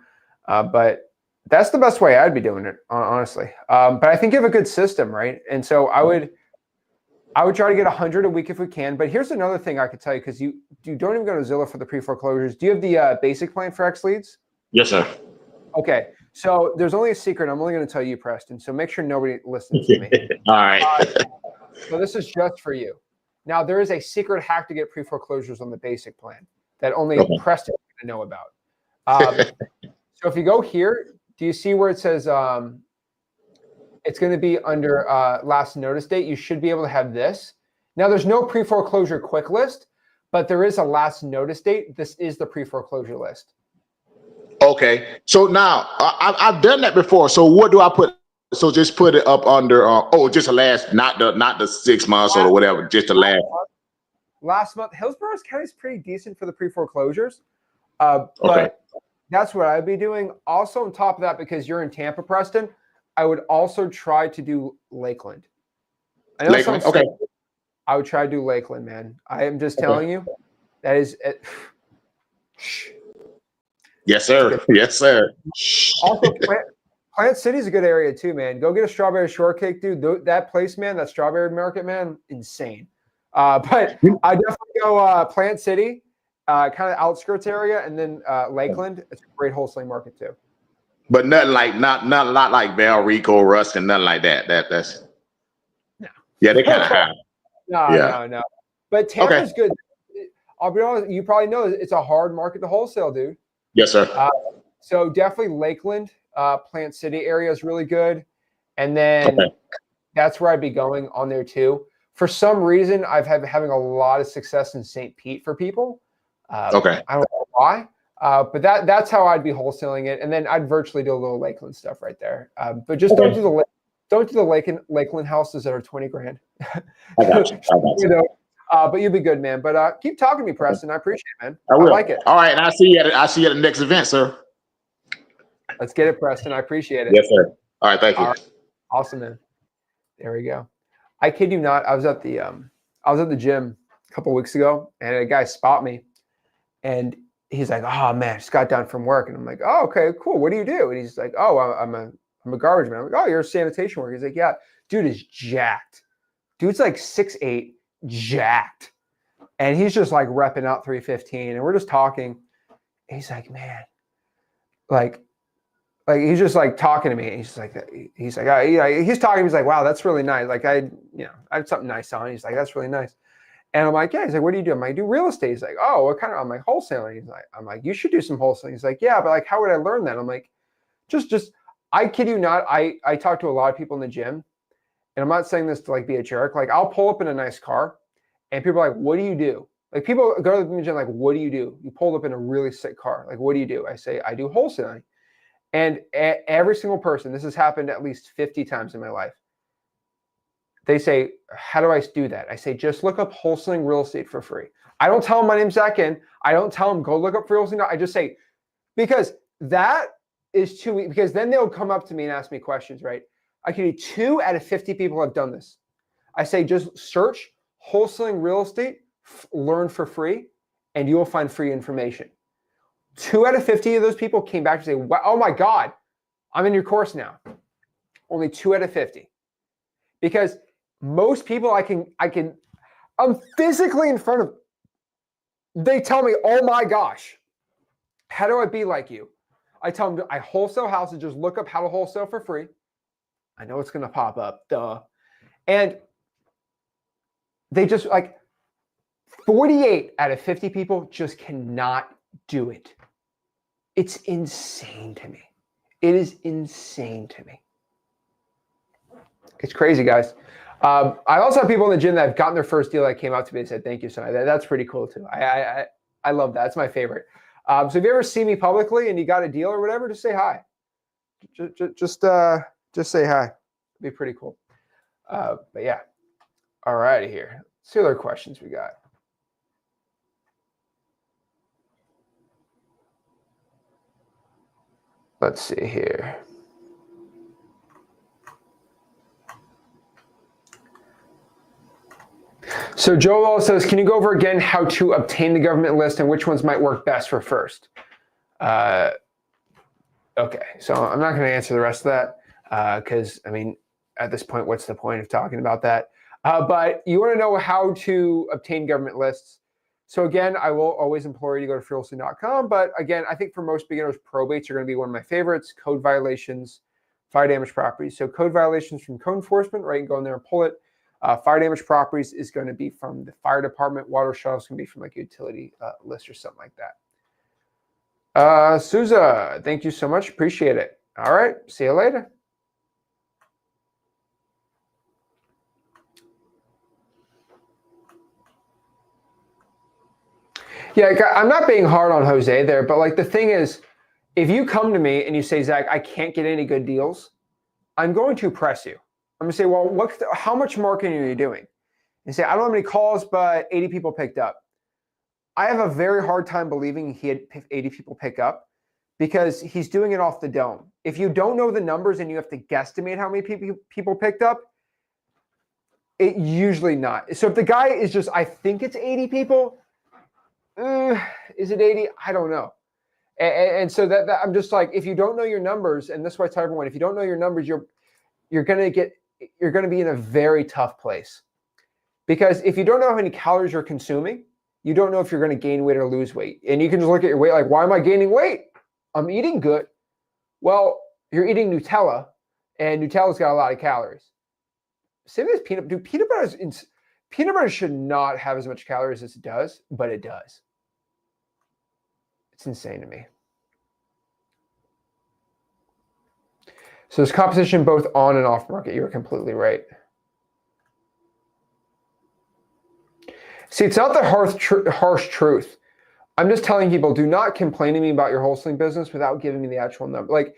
But that's the best way I'd be doing it, honestly. But I think you have a good system, right? And so I would try to get 100 a week if we can. But here's another thing I could tell you, because you don't even go to Zillow for the pre-foreclosures. Do you have the basic plan for X leads? Yes, sir. Okay, so there's only a secret. I'm only going to tell you, Preston. So make sure nobody listens to me. All right. So this is just for you. Now there is a secret hack to get pre-foreclosures on the basic plan that only Preston is going to know about. So if you go here, do you see where it says it's going to be under last notice date? You should be able to have this. Now there's no pre-foreclosure quick list, but there is a last notice date. This is the pre-foreclosure list. Okay. So now I've done that before. So what do I put? So just put it up under, just the last, not the 6 months or whatever, just the last. Last month, Hillsborough County is pretty decent for the pre-foreclosures. But that's what I'd be doing. Also on top of that, because you're in Tampa, Preston, I would also try to do Lakeland. I know Lakeland, okay. I would try to do Lakeland, man. I am just telling you, that is it. Yes, sir. Yes, sir. Also, Plant City is a good area too, man. Go get a strawberry shortcake, dude. That place, man, that strawberry market, man, insane. But I definitely go Plant City, kind of outskirts area, and then Lakeland. It's a great wholesaling market too. But nothing like not like Valrico, Ruskin, nothing like that. That's no. Yeah, they kind of high. No. But Tampa's good. I'll be honest, you probably know it's a hard market to wholesale, dude. Yes, sir. So definitely Lakeland, Plant City area is really good. And then that's where I'd be going on there too. For some reason, I've had having a lot of success in St. Pete for people. I don't know why, but that's how I'd be wholesaling it. And then I'd virtually do a little Lakeland stuff right there. But just don't do the Lakeland houses that are 20 grand. I got you. But you'll be good, man. But keep talking to me, Preston. I appreciate it, man. I like it. All right, and I see you at the next event, sir. Let's get it, Preston. I appreciate it. Yes, sir. All right, thank you. Right. Awesome, man. There we go. I kid you not. I was at the gym a couple of weeks ago, and a guy spot me, and he's like, "Oh man, I just got done from work," and I'm like, "Oh, okay, cool. What do you do?" And he's like, "Oh, I'm a garbage man." I'm like, "Oh, you're a sanitation worker." He's like, "Yeah." Dude is jacked. Dude's like 6'8", jacked, and he's just like repping out 315, and we're just talking. And he's like, "Man, like he's just like talking to me. He's like, he's talking. He's like, wow, that's really nice. Like I have something nice on. He's like, that's really nice. And I'm like, yeah. He's like, what do you do? I'm like, I do real estate. He's like, oh, what kind of? I'm like, wholesaling. I'm like, you should do some wholesaling. He's like, yeah, but like, how would I learn that? I'm like, just, I kid you not. I talk to a lot of people in the gym, and I'm not saying this to like be a jerk. Like I'll pull up in a nice car, and people are like, what do you do? Like people go to the gym like, what do you do? You pulled up in a really sick car. Like, what do you do? I say, I do wholesaling. And every single person, this has happened at least 50 times in my life. They say, how do I do that? I say, just look up wholesaling real estate for free. I don't tell them my name's Zach Ginn. I don't tell them go look up real estate. I just say, because that is too easy, because then they'll come up to me and ask me questions, right? I can do 2 out of 50 people have done this. I say, just search wholesaling real estate, learn for free, and you will find free information. 2 out of 50 of those people came back to say, wow, oh my God, I'm in your course now. Only 2 out of 50. Because most people I'm physically in front of, they tell me, oh my gosh, how do I be like you? I tell them, I wholesale houses, just look up how to wholesale for free. I know it's going to pop up, duh. And they just 48 out of 50 people just cannot do it. It's insane to me. It is insane to me. It's crazy, guys. I also have people in the gym that have gotten their first deal that came up to me and said, thank you, son. That's pretty cool too. I love that. It's my favorite. So if you ever see me publicly and you got a deal or whatever, just say hi. Just say hi. It'd be pretty cool. But yeah. All righty here. Let's see what other questions we got. Let's see here. So Joel says, can you go over again how to obtain the government list and which ones might work best for first? Okay, so I'm not going to answer the rest of that because, I mean, at this point, what's the point of talking about that? But you want to know how to obtain government lists. So again, I will always implore you to go to freewholesaling.com. But again, I think for most beginners, probates are going to be one of my favorites. Code violations, fire damage properties. So code violations from code enforcement, right? You can go in there and pull it. Fire damage properties is going to be from the fire department. Water shutoffs can be from like a utility list or something like that. Souza, thank you so much. Appreciate it. All right. See you later. Yeah, I'm not being hard on Jose there, but like the thing is, if you come to me and you say, Zach, I can't get any good deals, I'm going to press you. I'm gonna say, well, how much marketing are you doing? And say, I don't have any calls, but 80 people picked up. I have a very hard time believing he had 80 people pick up because he's doing it off the dome. If you don't know the numbers and you have to guesstimate how many people picked up, it usually not. So if the guy is just, I think it's 80 people, is it 80? I don't know. And so that I'm just like, if you don't know your numbers, and this is why I tell everyone, if you don't know your numbers, you're going to be in a very tough place. Because if you don't know how many calories you're consuming, you don't know if you're going to gain weight or lose weight. And you can just look at your weight like, why am I gaining weight? I'm eating good. Well, you're eating Nutella, and Nutella's got a lot of calories. Same as peanut butter. Peanut butter should not have as much calories as it does, but it does. It's insane to me. So there's competition both on and off market. You're completely right. See, it's not the harsh truth. I'm just telling people, do not complain to me about your wholesaling business without giving me the actual number. Like,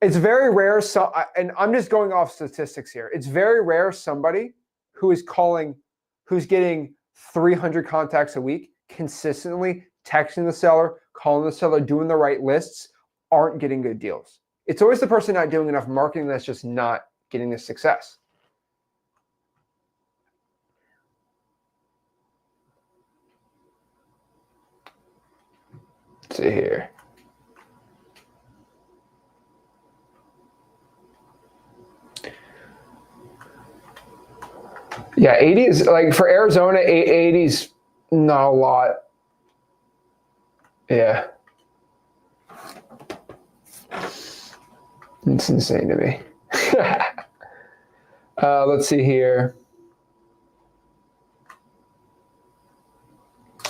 it's very rare. And I'm just going off statistics here. It's very rare somebody who is who's getting 300 contacts a week, consistently texting the seller, calling the seller, doing the right lists, aren't getting good deals. It's always the person not doing enough marketing that's just not getting the success. Let's see here. Yeah, 80 is like for Arizona, 80 is not a lot. Yeah. It's insane to me. Let's see here.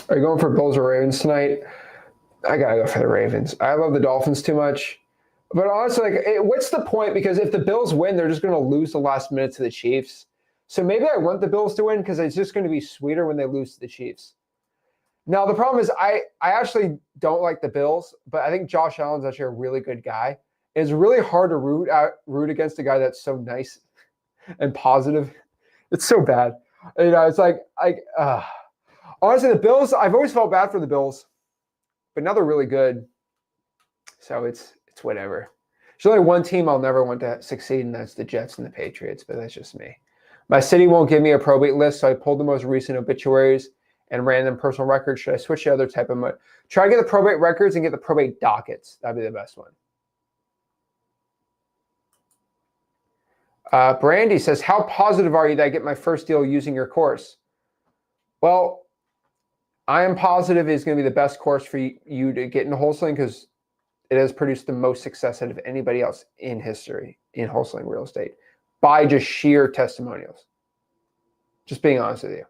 Are you going for Bills or Ravens tonight? I gotta go for the Ravens. I love the Dolphins too much. But honestly, like, what's the point? Because if the Bills win, they're just going to lose the last minute to the Chiefs. So maybe I want the Bills to win because it's just going to be sweeter when they lose to the Chiefs. Now, the problem is I actually don't like the Bills, but I think Josh Allen's actually a really good guy. It's really hard to root against a guy that's so nice and positive. It's so bad. You know, it's like honestly, the Bills, I've always felt bad for the Bills, but now they're really good. So it's whatever. There's only one team I'll never want to succeed, and that's the Jets and the Patriots, but that's just me. My city won't give me a probate list, so I pulled the most recent obituaries and random personal records. Should I switch to other type of mode? Try to get the probate records and get the probate dockets. That'd be the best one. Brandy says, how positive are you that I get my first deal using your course? Well, I am positive it's going to be the best course for you to get into wholesaling because it has produced the most success out of anybody else in history in wholesaling real estate by just sheer testimonials. Just being honest with you.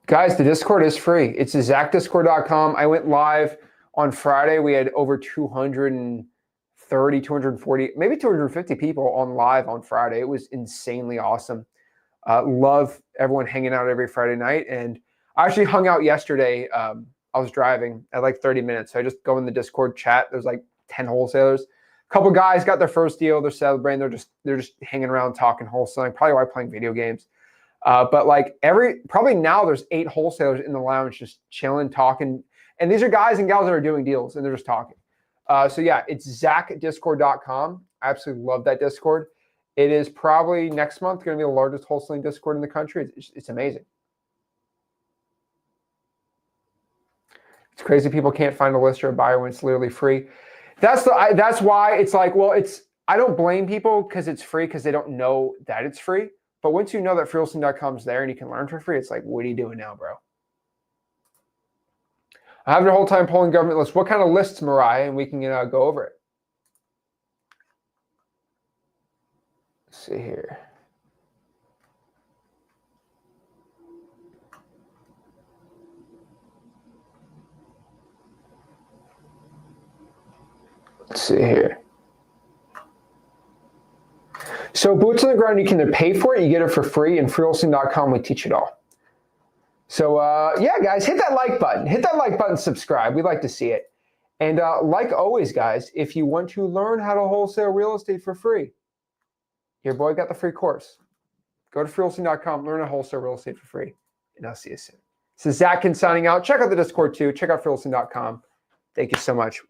Guys, the Discord is free. It's zachdiscord.com. I went live on Friday. We had over 230, 240, maybe 250 people on live on Friday. It was insanely awesome. Love everyone hanging out every Friday night. And I actually hung out yesterday. I was driving at like 30 minutes. So I just go in the Discord chat. There's like 10 wholesalers. A couple guys got their first deal. They're celebrating. They're just hanging around talking wholesaling. Probably why playing video games. But like probably now there's 8 wholesalers in the lounge just chilling, talking. And these are guys and gals that are doing deals and they're just talking. So yeah, it's zachdiscord.com. I absolutely love that Discord. It is probably next month going to be the largest wholesaling Discord in the country. It's amazing. It's crazy people can't find a lister or buyer when it's literally free. That's why it's like, well, I don't blame people because it's free because they don't know that it's free. But once you know that freelisting.com is there and you can learn for free, it's like, what are you doing now, bro? I have the whole time polling government lists. What kind of lists, Mariah? And we can go over it. Let's see here. Let's see here. So boots on the ground, you can either pay for it, you get it for free, and freelisting.com, we teach it all. So yeah, guys, hit that like button. Hit that like button, subscribe. We'd like to see it. And like always, guys, if you want to learn how to wholesale real estate for free, your boy got the free course. Go to freelisting.com, learn how to wholesale real estate for free, and I'll see you soon. This is Zach Ginn signing out. Check out the Discord too. Check out freelisting.com. Thank you so much.